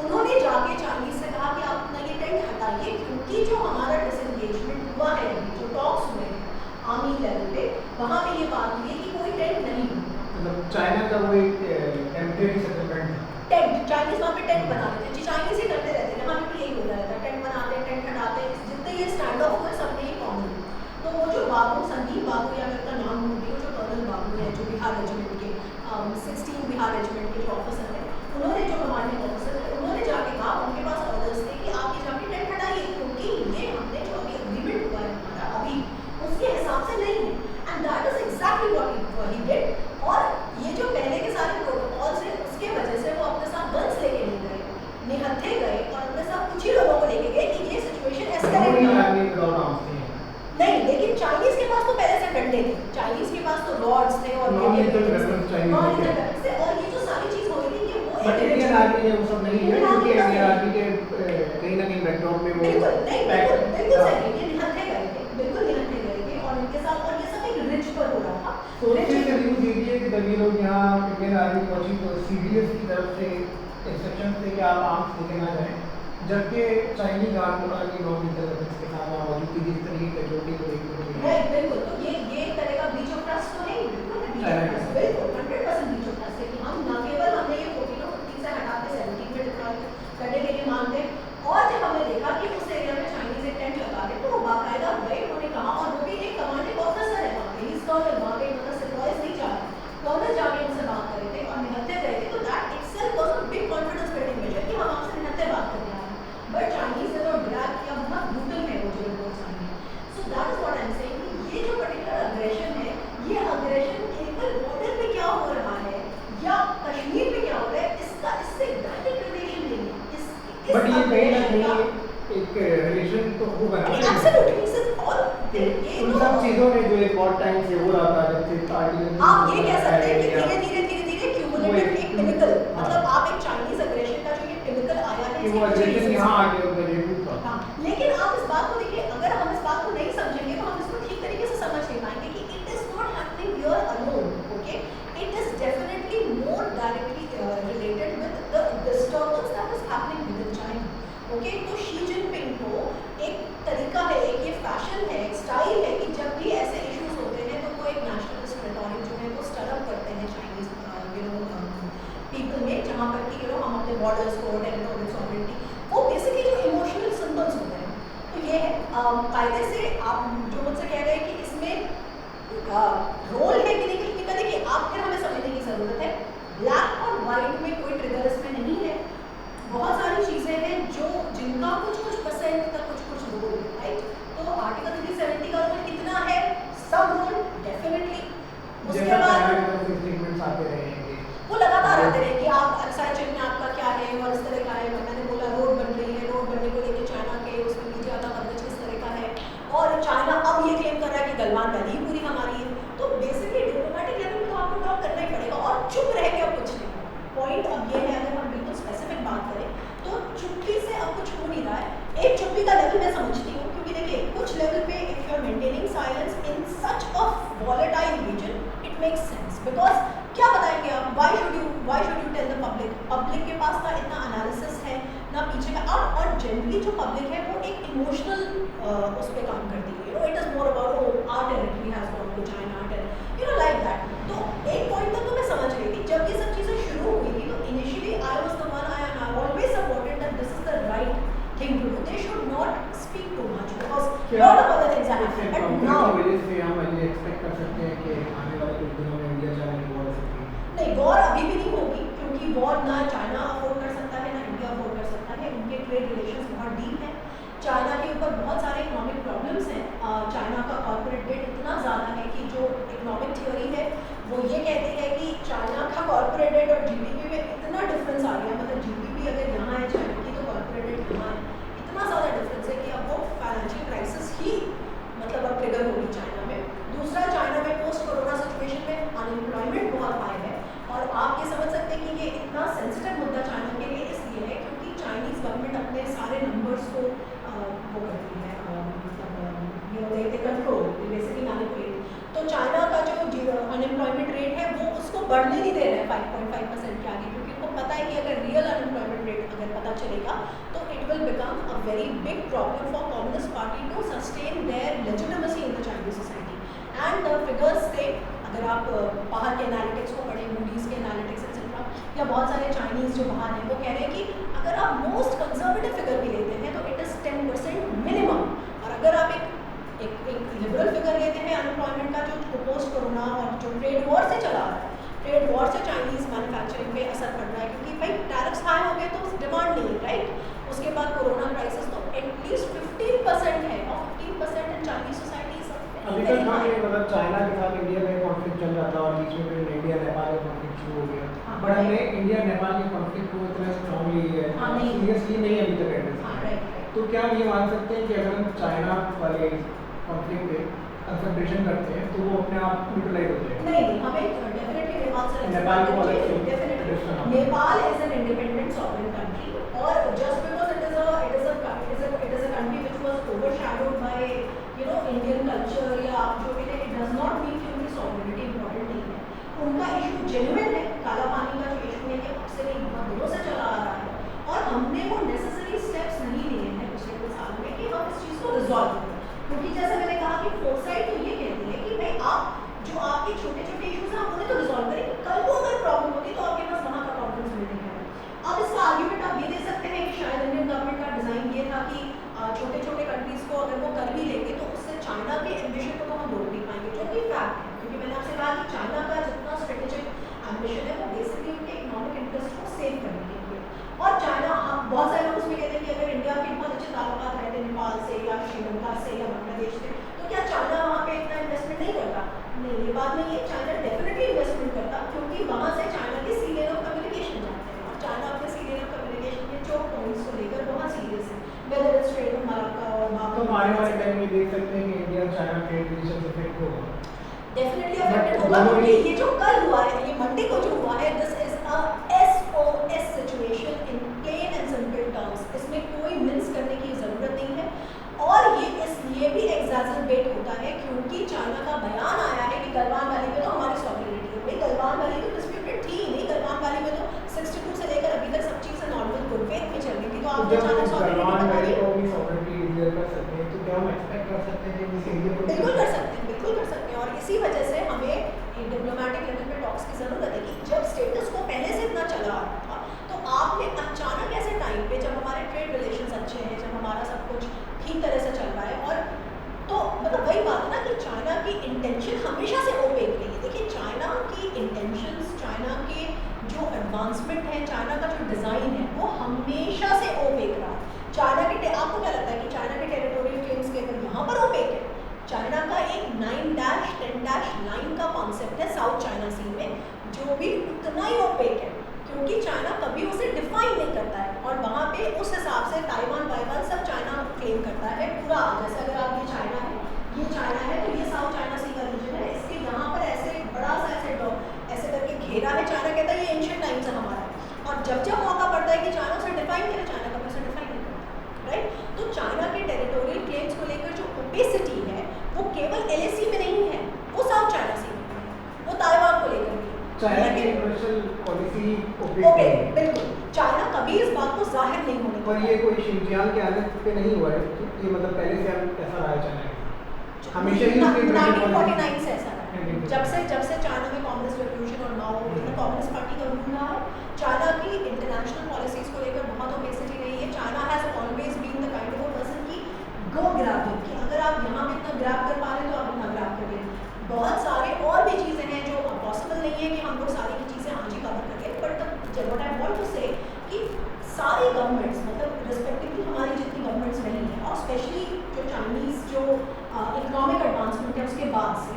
उन्होंने जाके चाइनीज़ से कहा कि आप अपना ये टेंट हटाइए, क्योंकि जो हमारा डिसएंगेजमेंट हुआ है, जो टॉक्स हुए हैं आर्मी लेवल पे, वहाँ पे ये बात हुई है कि कोई टेंट नहीं होगा। मतलब चाइना का वो एक टेम्परेरी सेटलमेंट था। टेंट, चाइनीज़ वहाँ पे टेंट बना रहे थे, चाइनीज़ ही करते रहते हैं, यहाँ पे भी यही होता रहता है, टेंट बनाते, टेंट हटाते, जितने ये स्टैंड ऑफ हुए सबने ही कॉमन। तो वो जो बाबू, संदीप बाबू, या मैं अपना नाम भूल गई, जो कर्नल बाबू है, जो बिहार रेजिमेंट के 16 बिहार रेजिमेंट के जो ऑफिसर हैं, उन्होंने, जो कमांडिंग ऑफिसर है, उन्होंने जाके कहा, उनके पास ऑर्डर्स थे कि आप ये जाके टेंट हटाइए, क्योंकि ये हमने जो अभी एग्रीमेंट हुआ है हमारा अभी, उसके हिसाब से नहीं है, and that is exactly what he did. और ये जो पहले के सारे प्रोटोकॉल्स हैं, उसके वजह से वो अपने साथ गन्स लेके नहीं गए, निहत्थे गए, और अपने साथ कुछ ही लोगों को लेके गए कि ये सिचुएशन एस्केलेट ना हो। नहीं, लेकिन चाइनीज के पास तो पहले से डंडे थे, चाइनीज के पास तो रॉड्स थे, और नॉन लीथल वेपन्स चाइनीज से, और ये जो सारी चीज हो रही थी कि वो बट इंडियन आर्मी ने वो सब नहीं है, क्योंकि इंडियन आर्मी के कहीं ना कहीं बैकड्रॉप में वो बिल्कुल नहीं, बिल्कुल सही, ये निहत्थे गए थे, बिल्कुल निहत्थे गए थे, और इनके साथ, और ये सब एक रिच पर हो रहा था। तो इससे न्यूज़ ये भी है कि जब ये लोग यहाँ इंडियन आर्मी पहुंची तो सीडीएस की तरफ से इंस्ट्रक्शन थे कि आप आर्म्स लेके ना जाएं, जबकि Chinese army non lethal weapons के साथ वहाँ मौजूद थी, जिस तरीके की कैजुअलिटी को देखने को मिली। बिल्कुल, तो ये एक तरह का ब्रीच ऑफ ट्रस्ट तो है, बिल्कुल 100% ब्रीच ऑफ ट्रस्ट है कि हम ना केवल हमने ये 14 और 15 से हटा के 17 में डिप्लॉय करने के लिए मांगते हैं, और जब हमने देखा कि उस एरिया में चाइनीज एक टेंट लगा रहे, तो वो बाकायदा गए, उन्होंने कहा, और वो भी एक कमांडिंग ऑफिसर है वहाँ पे, इस कर्नल वहाँ पे, मतलब सिपॉइज नहीं जा रहे, कर्नल जाके उनसे बात कर रहे थे और निहत्थे गए थे, तो that itself was a big confidence building measure कि हम आपसे निहत्थे बात करने आए हैं। बट चाइनीज ने तो ड्रैग किया, बहुत ब्रूटल है वो जो रिपोर्ट्स आई हैं। So that is what I am saying, ये जो पर्टिकुलर अग्रेशन है, ये अग्रेशन केवल बॉर्डर पे क्या हो रहा है या कश्मीर में क्या हो रहा है, इसका इससे डायरेक्ट रिलेशन नहीं है। बट ये कहीं ना कहीं एक रिलेशन तो होगा ना, एब्सोल्युटली, इट्स ऑल उन सब चीज़ों में जो एक बहुत टाइम से हो रहा था, जब से पार्टी, आप ये कह सकते हैं कि धीरे धीरे क्यूमुलेटिव एक पिनिकल, मतलब आप एक चाइनीज अग्रेशन का जो ये पिनिकल आया है, कहाँ आ गए उधर ये भी बात। हाँ, लेकिन आप इस बात को देखिए, अगर हम इस बात को नहीं समझेंगे तो हम इसको ठीक तरीके से समझ नहीं पाएंगे कि it is not happening here alone, okay, it is definitely more directly related with the disturbance that is happening with in China, okay. तो शी जिनपिंग को एक तरीका है, एक ये फैशन है, एक स्टाइल है कि जब भी ऐसे इश्यूज होते हैं तो वो एक नेशनलिस्ट रेटोरिक जो है वो स्टर अप करते हैं चाइनीज पीपल में, जहाँ पर कि हम अपने बॉर्डर्स को, टेरिटोरियल सॉवरेनिटी, वो बेसिकली जो इमोशनल सिंबल्स होते हैं, तो ये है कायदे से आप जो मुझसे कह रहे हैं कि इसमें रोल है कि नहीं, क्योंकि देखिए आप फिर हमें समझने की ज़रूरत है, ब्लैक और वाइट में कोई ट्रिगर इसमें नहीं है, बहुत सारी चीज़ें हैं जो जिनका कुछ कुछ परसेंट तक कुछ कुछ रोल है, राइट। तो आर्टिकल 370 का रोल कितना है, सब रोल डेफिनेटली। उसके बाद स्टेटमेंट्स आते रहेंगे, वो लगातार आते रहे कि आप एक्साइज चेक में आपका क्या है और इस तरह का है। मैंने बोला रोड बन रही है, रोड बनने को लेकर चाइना के उसमें नीचे आता खर्च किस तरह का है, और चाइना अब ये क्लेम कर रहा है कि गलवान वैली पूरी हमारी है। तो बेसिकली डिप्लोमेटिक लेवल पे तो आपको टॉक करना ही पड़ेगा, और चुप रह के अब कुछ नहीं। पॉइंट अब ये है, अगर हम बिल्कुल स्पेसिफिक बात करें तो चुप्पी से अब कुछ हो नहीं रहा है। एक चुप्पी का लेवल मैं समझती हूँ, क्योंकि देखिए कुछ लेवल पे if you are maintaining silence in such a volatile region it makes sense, because क्या बताएंगे आप, why should you tell the public के पास ना इतना एनालिसिस है ना पीछे का अब, और जनरली जो पब्लिक है वो एक इमोशनल उस पर काम करती है, it is more about our territory has gone to China, like that. तो एक पॉइंट तक तो मैं समझ रही थी, जब ये सब चीज़ें शुरू हुई थी तो initially I was the one, I always supported that this is the right thing to do, they should not speak too much because lot of other things are happening, but now वजह से हम ये expect कर सकते हैं कि आने वाले कुछ दिनों में इंडिया चाइना की वॉर हो सकती है। नहीं, वॉर अभी भी नहीं होगी, क्योंकि वॉर ना चाइना अफोर्ड कर सकता है ना इंडिया अफोर्ड कर सकता है, उनके ट्रेड रिलेशंस बहुत डीप हैं, चाइना के ऊपर बहुत सारे इकोनॉमिक प्रॉब्लम्स हैं, चाइना का कॉर्पोरेट डेट इतना ज़्यादा है कि जो इकोनॉमिक थ्योरी है वो ये कहती है कि चाइना का कॉर्पोरेट डेट और जीडीपी में इतना डिफरेंस आ गया, मतलब जीडीपी अगर यहाँ है चाइना की तो कॉर्पोरेट डेट यहाँ है, इतना ज़्यादा डिफरेंस है कि अब वो फाइनेंशियल क्राइसिस ही मतलब अब ट्रिगर होगी चाइना में। दूसरा, चाइना में पोस्ट कोरोना सिचुएशन में अनएम्प्लॉयमेंट बहुत हाई है, और आप ये समझ सकते हैं कि ये इतना सेंसिटिव मुद्दा चाइना के लिए इसलिए है क्योंकि चाइनीज़ गवर्नमेंट अपने सारे नंबर्स को वो करती है, मतलब कंट्रोल, बेसिकली मैनिपुलेट। तो चाइना का जो अनएम्प्लॉयमेंट रेट है वो उसको बढ़ने नहीं दे रहा है 5.5% के आगे, क्योंकि उनको पता है कि अगर रियल अनएम्प्लॉयमेंट रेट अगर पता चलेगा तो it will become a very big problem for communist party to sustain their legitimacy in the Chinese society. And the figures से अगर आप बाहर के एनालिटिक्स को पढ़ें, मूडीज़ के एनालिटिक्स एक्सेट्रा, या बहुत सारे चाइनीज़ जो बाहर हैं वो कह रहे हैं कि अगर आप मोस्ट कंजर्वेटिव फिगर भी लेते हैं तो इट इज़ 10% मिनिमम, और अगर आप एक लिबरल फिगर लेते हैं अनएम्प्लॉयमेंट का जो पोस्ट कोरोना और जो ट्रेड वॉर से चला रहा है, ट्रेड वॉर से चाइनीज़ मैन्युफैक्चरिंग पे असर पड़ रहा है, क्योंकि भाई टैरिफ्स हाई हो गए तो डिमांड नहीं है, राइट। उसके बाद कोरोना क्राइसिस, तो एटलीस्ट 15% है, और 15% इन चाइनीज सोसाइटी अभी तक था कि मतलब चाइना के साथ इंडिया में कॉन्फ्लिक्ट चल रहा था, और बीच में फिर इंडिया नेपाल का कॉन्फ्लिक्ट शुरू हो गया, बट हमने इंडिया नेपाल के कॉन्फ्लिक्ट को इतना स्ट्रांगली सीरियसली नहीं अभी तक एड्रेस। तो क्या हम ये मान सकते हैं कि अगर हम चाइना वाले कॉन्फ्लिक्ट पे कंसंट्रेशन करते हैं तो वो अपने आप न्यूट्रलाइज हो जाएगा? नहीं, हमें डेफिनेटली नेपाल को Nepal is an independent sovereign country, और just because it is a country which was overshadowed by Indian culture या आप जो भी है, इट डज नॉट मीन कि उनकी सॉवरेनिटी इंपॉर्टेंट नहीं है। उनका इशू जेन्युइन है, काला पानी का जो इशू है ये अब से नहीं बहुत दिनों से चला आ रहा है, और हमने वो नेसेसरी स्टेप्स नहीं लिए हैं पिछले कुछ सालों में कि हम इस चीज़ को रिजॉल्व करें, क्योंकि जैसे मैंने कहा कि फोरसाइट तो ये कहती है कि भाई आप जो आपके छोटे छोटे इशूज हैं आप उन्हें तो रिजॉल्व करेंगे, कल को अगर प्रॉब्लम होती तो आपके पास वहाँ का प्रॉब्लम मिलने का है। अब इसका आर्ग्यूमेंट आप ये दे सकते हैं कि शायद इंडियन गवर्नमेंट का डिज़ाइन ये था कि छोटे छोटे कंट्रीज़ को अगर वो कर भी लेंगे तो उससे चाइना के एम्बिशन को तो हम रोक नहीं पाएंगे, जो कि फैक्ट है, क्योंकि मैंने आपसे कहा कि चाइना का जितना स्ट्रेटेजिक एम्बिशन है वो बेसिकली उनके इकोनॉमिक इंटरेस्ट को सेव करने के लिए, और चाइना बहुत सारे लोग उसमें कहते हैं कि अगर इंडिया के बहुत अच्छे ताल्लुकात रहते हैं नेपाल से या श्रीलंका से या बांग्लादेश से, तो क्या चाइना वहाँ पे इतना इन्वेस्टमेंट नहीं करता? नहीं, ये बात नहीं है, चाइना डेफिनेटली इन्वेस्टमेंट करता, क्योंकि वहाँ से चाइना के सी लेयर ऑफ कम्युनिकेशन जाते हैं, और चाइना अपने सी लेयर ऑफ कम्युनिकेशन के चोक पॉइंट्स को लेकर बहुत सीरियस है, whether it's trade off Malacca और तो आने वाले टाइम में देख सकते हैं कि India China trade relation effect होगा, डेफिनेटली अफेक्टेड होगा, क्योंकि ये जो कल हुआ है, ये मंडे को जो हुआ है, this is a SOS situation in plain and simple terms, इसमें कोई सकते हैं कि इस एरिया को? बिल्कुल कर सकते हैं, बिल्कुल कर सकते हैं। और इसी वजह से हमें डिप्लोमेटिक लेवल पे टॉक्स की ज़रूरत है कि जब स्टेटस को पहले से इतना चला आ रहा था, तो आपने अचानक ऐसे टाइम पे जब हमारे ट्रेड रिलेशंस अच्छे हैं, जब हमारा सब कुछ ठीक तरह से चल रहा है, और तो मतलब वही बात है ना कि चाइना की इंटेंशन हमेशा से ओपेक रही है। देखिए चाइना की इंटेंशंस, चाइना के जो एडवांसमेंट है, चाइना का जो डिज़ाइन है, वो हमेशा से ओपेक रहा है। चाइना के आपको क्या लगता है कि चाइना के टेरिटोरियल क्लेम्स के अगर यहाँ पर ओपेक है? चाइना का एक 9-10 लाइन का कॉन्सेप्ट है साउथ चाइना सी में, जो भी उतना ही ओपेक है, क्योंकि चाइना कभी उसे डिफाइन नहीं करता है, और वहाँ पे उस हिसाब से ताइवान सब चाइना क्लेम करता है पूरा। जैसे अगर आप ये चाइना है तो ये साउथ चाइना सी का रीजन है, इसके यहाँ पर ऐसे बड़ा सा ऐसे करके घेरा है। चाइना कहता है ये एंशिएंट टाइम से हमारा है, और जब मौका पड़ता है कि चाइना उसे डिफाइन करे, चाइना कभी उसे डिफाइन नहीं करता, राइट। तो चाइना के टेरिटोरियल क्लेम्स को लेकर जो ओपेसिटी है वो केवल LAC में नहीं है, वो साउथ चाइना सी में है, वो ताइवान को लेकर भी है। चाइना की यूनिवर्सल पॉलिसी ओके, बिल्कुल चाइना कभी इस बात को जाहिर नहीं होने और ये कोई शिनजियांग के आने पे नहीं हुआ है, ये मतलब पहले से हम ऐसा रहा है चाइना हमेशा ही 1949 से ऐसा रहा है, जब से चाइना में कम्युनिस्ट रेवोल्यूशन और माओ कम्युनिस्ट पार्टी का रूल रहा है। चाइना की इंटरनेशनल पॉलिसीज को लेकर बहुत ओपेसिटी रही है। China has always been the kind of a person की गो ग्रैबिंग, कि अगर आप यहाँ पे इतना ग्रैब कर पा रहे हैं तो आप इतना ग्रैब करिए। बहुत सारे और भी चीज़ें हैं जो पॉसिबल नहीं है कि हम लोग सारी की चीज़ें आज ही कवर करें, but what I want to say कि सारी गवर्नमेंट्स मतलब रिस्पेक्टिवली हमारी जितनी गवर्नमेंट्स रही हैं, और स्पेशली जो चाइनीज़ जो इकोनॉमिक एडवांसमेंट है उसके बाद से,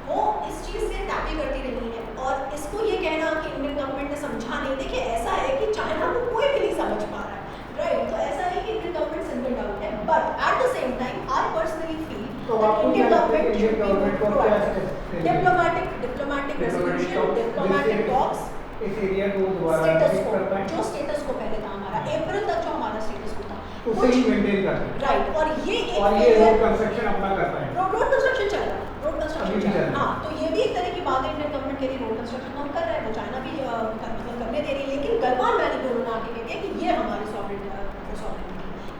वो इस चीज़ से टैकल करती रही है। और इसको ये कहना कि इंडियन गवर्नमेंट ने समझा नहीं, देखिए ऐसा है कि चाइना को कोई भी नहीं समझ पा रहा है, राइट। तो ऐसा है कि इंडियन गवर्नमेंट सिंगल आउट है, but at the same time I personally feel Indian government should be diplomatic resolution, diplomatic talks, इस एरिया को दोबारा जो स्टेटस को पहले था हमारा अप्रैल तक जो हमारा स्टेटस को था उसे ही मेंटेन करते हैं, राइट। और ये रोड कंस्ट्रक्शन अपना करता है, रोड कंस्ट्रक्शन चल रहा है, रोड कंस्ट्रक्शन चल रहा है। हाँ, तो ये भी एक तरह की बात है, इंडियन गवर्नमेंट के लिए रोड कंस्ट्रक्शन हम कर रहे हैं, वो चाइना भी मतलब करने दे रही है, लेकिन गलवान वैली को उन्होंने आके कहते हैं कि ये हमारी सॉवरेनिटी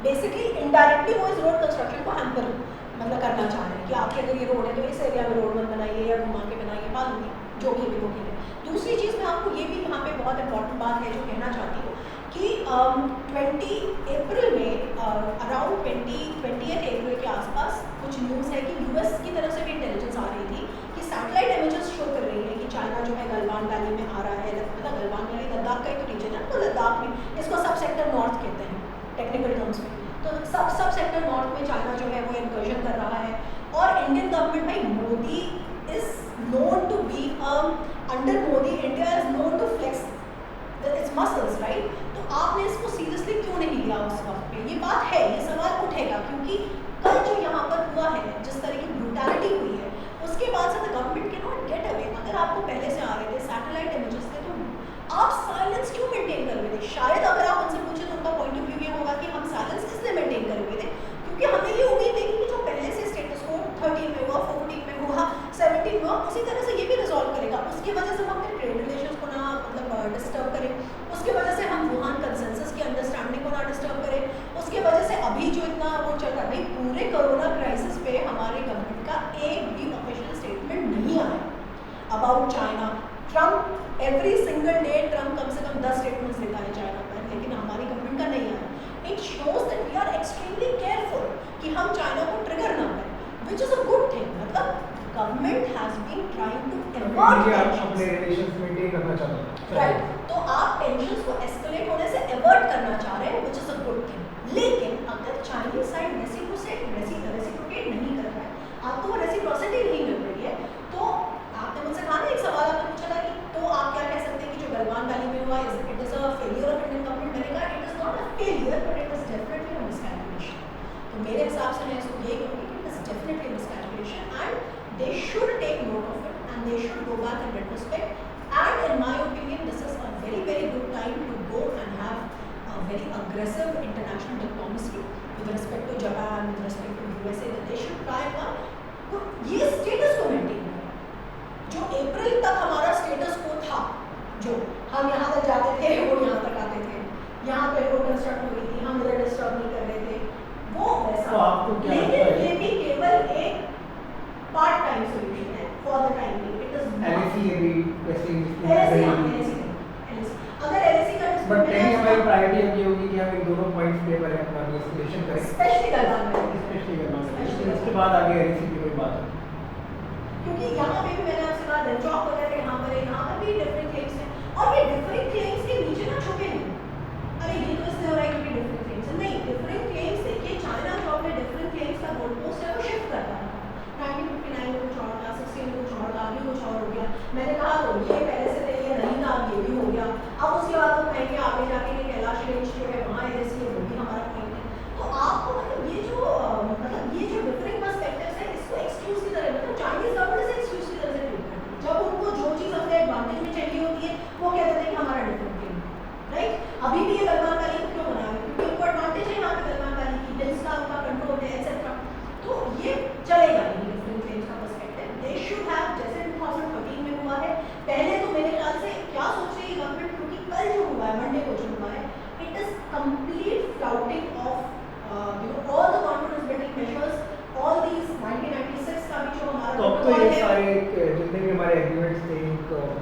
बेसिकली इनडायरेक्टली वो इस रोड कंस्ट्रक्शन को हैम्पर मतलब करना चाह रहे हैं कि आपके अगर ये रोड है तो इस एरिया में रोड मत बनाइए या घुमा के बनाइए, मालूम नहीं जो भी वो है। दूसरी चीज़ मैं आपको ये भी यहाँ पे बहुत इंपॉर्टेंट बात है जो कहना चाहती हूँ कि 20 अप्रैल में अराउंड 28 अप्रैल के आसपास कुछ न्यूज़ है कि US की तरफ से भी इंटेलिजेंस आ रही थी कि सैटेलाइट इमेजेस शो कर रही है कि चाइना जो है गलवान वैली में आ रहा है, मतलब गलवान वैली लद्दाख का ही तो रीजन है, तो लद्दाख में इसको सब सेक्टर नॉर्थ कहते हैं टेक्निकल टर्म्स में, तो सब सेक्टर नॉर्थ में चाइना जो है वो इनकर्जन कर रहा है। और इंडियन गवर्नमेंट भाई Modi is known to be under Modi India is known to flex its muscles, right. तो आपने इसको सीरियसली क्यों नहीं लिया उस वक्त पे? ये बात है, ये सवाल उठेगा, क्योंकि कल जो यहाँ पर हुआ है, जिस तरह की ब्रूटैलिटी हुई है, उसके बाद से the government can not get away. अगर आपको पहले से आ रहे थे सैटेलाइट इमेजेस थे तो आप साइलेंस क्यों मेंटेन कर रहे थे? शायद अगर आप उनसे पूछे तो उनका पॉइंट ऑफ व्यू ये होगा कि हम साइलेंस इसलिए मेंटेन कर रहे थे क्योंकि हमें ये उम्मीद थी कि जो पहले से स्टेटस को 13 में हुआ, 14 में हुआ, 17 में हुआ, उसी तरह से ये भी रिजॉल्व करेगा। उसकी वजह से हम अपने ट्रेड रिलेशंस को ना मतलब डिस्टर्ब करें, उसकी वजह से हम वुहान कंसेंसस की अंडरस्टैंडिंग को ना डिस्टर्ब करें, उसकी वजह से अभी जो इतना वो चल रहा है, भाई पूरे कोरोना क्राइसिस पे हमारे गवर्नमेंट का एक भी ऑफिशियल स्टेटमेंट नहीं आया about China. Trump every single day Trump कम से कम 10 स्टेटमेंट्स देता है चाइना पर, लेकिन हमारी गवर्नमेंट का नहीं आया। It shows that we are extremely careful कि हम चाइना को ट्रिगर ना करें, which is a good thing. मतलब government has been trying to avert अपने रिलेशंस मेंटेन करना चाहता है, राइट। तो आप टेंशंस को एस्केलेट होने से एवर्ट करना चाह रहे हैं, विच इज अ गुड थिंग। लेकिन अगर चाइनीज साइड रेसिप्रोकेट नहीं कर रहा है, आपको वो रेसिप्रोसिटी नहीं मिल रही है, तो आपने मुझसे कहा ना, एक सवाल आपने पूछा था कि तो आप क्या कह सकते हैं कि जो गलवान वैली में हुआ it is a failure of Indian government? मैंने कहा it is not a failure but it is definitely a miscalculation. तो मेरे हिसाब से मैं इसको यही कहूँगी कि it is definitely miscalculation and they should take note of it and they should go back in retrospect, and in my opinion this is a very very good time to go and have a very aggressive international diplomacy with respect to Japan, with respect to USA, that they should try one ये status को maintain करें जो अप्रैल तक हमारा status को था, जो हम यहाँ तक जाते थे वो यहाँ तक आते थे, यहाँ पे रोड कंस्ट्रक्ट हुई थी, हम इधर डिस्टर्ब नहीं कर रहे थे, वो वैसा। तो आपको क्या लगता है? लेकिन ये भी केवल टाइम सोल्यूशन है for the time being. It is LAC ये भी वैसे LAC अगर LAC का बट पहली हमारी प्रायोरिटी ये होगी कि हम इन दोनों पॉइंट्स पे पहले अपना डिस्कशन करें, स्पेशली गलवान में, स्पेशली करना, उसके बाद आगे LAC की कोई बात है। क्योंकि यहाँ पे भी मैंने आपसे कहा जॉब वगैरह यहाँ पर भी डिफरेंट क्लेम्स हैं, और ये डिफरेंट क्लेम्स के नीचे ना छुपे नहीं, अरे ये तो इसलिए हो रहा है क्योंकि डिफरेंट क्लेम्स है, नहीं, डिफरेंट क्लेम्स देखिए चाइना जॉब में डिफरेंट क्लेम्स का गोल पोस्ट है वो शिफ्ट करता है। 1959 में कुछ और था, 16 में कुछ और था, अभी कुछ और हो गया। मैंने कहा तो ये पहले से पहले ये नहीं था, अब ये भी हो गया। अब उसके बाद वो कहेंगे आगे जाके कि कैलाश रेंज जो है वहाँ LAC है, वो भी हमारा पॉइंट है। तो आपको मतलब ये जो डिफरेंट पर्सपेक्टिव्स है इसको एक्सक्यूज की तरह, मतलब चाइनीज गवर्नमेंट से एक्सक्यूज की तरह से ट्रीट करती है। जब उनको जो चीज़ अपने एडवांटेज में चाहिए होती है वो कहते हैं कि हमारा डिफरेंट क्लेम, राइट। अभी भी ये गलवान वैली को क्यों बनाया, क्योंकि उनको एडवांटेज है यहाँ पे गलवान वैली की, हिल्स का उनका कंट्रोल है एक्सेट्रा, तो ये चलेगा नहीं डिफरेंट क्लेम्स का पर्सपेक्टिव। दे शुड हैव, जैसे 2013 में हुआ है, पहले तो मेरे ख्याल से क्या सोच रही है गवर्नमेंट, क्योंकि कल जो हुआ है, मंडे को जो हुआ है, it is complete flouting of all the confidence building measures, all these 1996 का भी जो हमारा तो अब तो ये सारे जितने भी हमारे एग्रीमेंट्स थे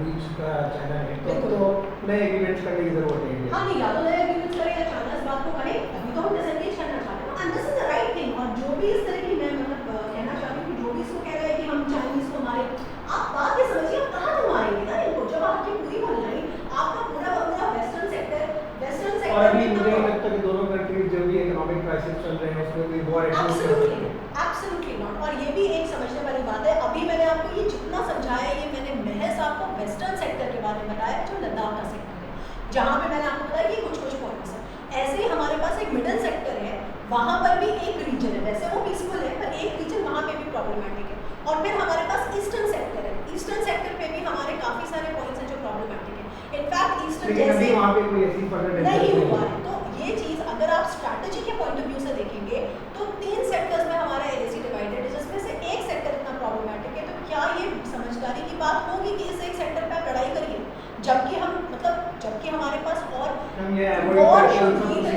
बीच का चाइना है, तो नए एग्रीमेंट्स करने की जरूरत है। हाँ नहीं, या तो नए एग्रीमेंट्स करें या चाइना इस बात को कहे, अभी तो हम डिसएंगेज करना चाहते हैं, and this is the right thing. और जो भी इस तरह की मैं मतलब कहना चाहती हूँ कि जो भी इसको कह रहा है कि हम चाइनीज को मारे, आप बात ये समझिए आप कहाँ तो मारेंगे ना इनको, जब आपकी पूरी ऑनलाइन आपका पूरा वेस्टर्न सेक्टर और अभी मुझे नहीं लगता कि दोनों कंट्रीज जो भी इकोनॉमिक क्राइसिस चल रहे हैं उसमें कोई वॉर एब्सोल्युटली नॉट। और ये भी एक समझने वाली बात है, अभी मैंने आपको ये जितना समझाया ये मैंने महज आपको वेस्टर्न सेक्टर के बारे में बताया, जो लद्दाख का सेक्टर है, जहाँ पे मैंने आपको बताया कि कुछ पॉइंट्स हैं। ऐसे ही हमारे पास एक मिडल सेक्टर है, वहाँ पर भी एक रीजन है, वैसे वो पीसफुल है पर एक रीजन वहाँ पे भी प्रॉब्लमेटिक है। और फिर हमारे पास ईस्टर्न सेक्टर है, ईस्टर्न सेक्टर पे भी हमारे काफ़ी सारे पॉइंट्स हैं जो प्रॉब्लमेटिक है। इनफैक्ट ईस्टर्न जैसे वहाँ पे कोई ऐसी नहीं हुआ है, तो ये चीज़ अगर आप स्ट्रैटेजी के पॉइंट ऑफ व्यू से देखेंगे तो 3 सेक्टर्स में हमारा LAC डिवाइडेड है, जिसमें से एक सेक्टर इतना प्रॉब्लमेटिक है। तो क्या ये समझदारी की बात होगी कि इस एक सेक्टर पे आप लड़ाई करिए, जबकि हमारे पास war should be the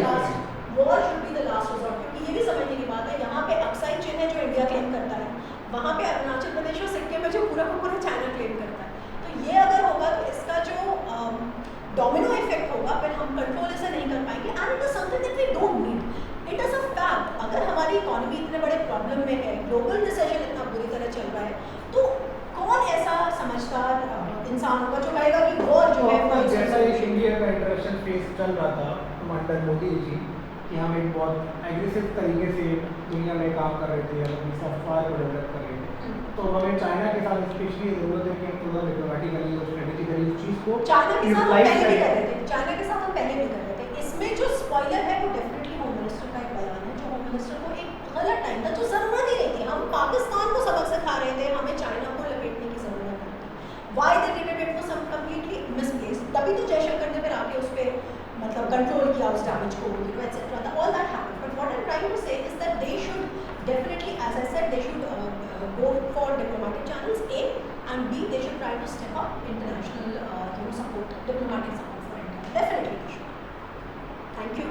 last resort. क्योंकि ये भी समझने की बात है, यहाँ पे अक्साई चीन है जो इंडिया क्लेम करता है, वहाँ पे अरुणाचल प्रदेश और सिक्किम में जो पूरा का पूरा चाइना क्लेम करता है। तो ये अगर होगा तो इसका जो डोमिनो इफेक्ट होगा, फिर हम कंट्रोल इसे नहीं कर पाएंगे, and it is something that we don't need. It is a fact, अगर हमारी इकोनॉमी इतने बड़े प्रॉब्लम में है, ग्लोबल रिसेशन इतना बुरी तरह चल रहा है, तो कौन ऐसा समझदार इंसान होगा जो कहेगा कि वॉर जो है जैसा एक इंडिया का इंटरनेशनल फेस चल रहा था अंडर मोदी जी कि हम एक बहुत एग्रेसिव तरीके से दुनिया में काम कर रहे थे, अपनी सॉफ्टवेयर को डेवलप कर रहे थे, तो हमें चाइना के साथ स्पेशली जरूरत है कि हम थोड़ा डिप्लोमेटिकली और स्ट्रेटेजिकली उस चीज़ को चाइना के साथ हम पहले भी कर रहे थे, चाइना के साथ हम पहले भी कर रहे थे। इसमें जो स्पॉइलर है वो डेफिनेटली होम मिनिस्टर का एक बयान है, जो होम मिनिस्टर को एक गलत टाइम था, जो ज़रूरत ही नहीं थी। हम पाकिस्तान को सबक सिखा रहे थे, हमें चाइना को लपेटने की ज़रूरत नहीं थी। Why they did it was some completely misplaced, तभी तो जयशंकर ने फिर आके उस पर मतलब कंट्रोल किया उस डैमेज को, etcetera, all that happened. But what I am trying to say is that they should definitely, as I said, they should go for diplomatic channels, A, and B, they should try to step up international support, diplomatic support for India. Definitely they should. Thank you.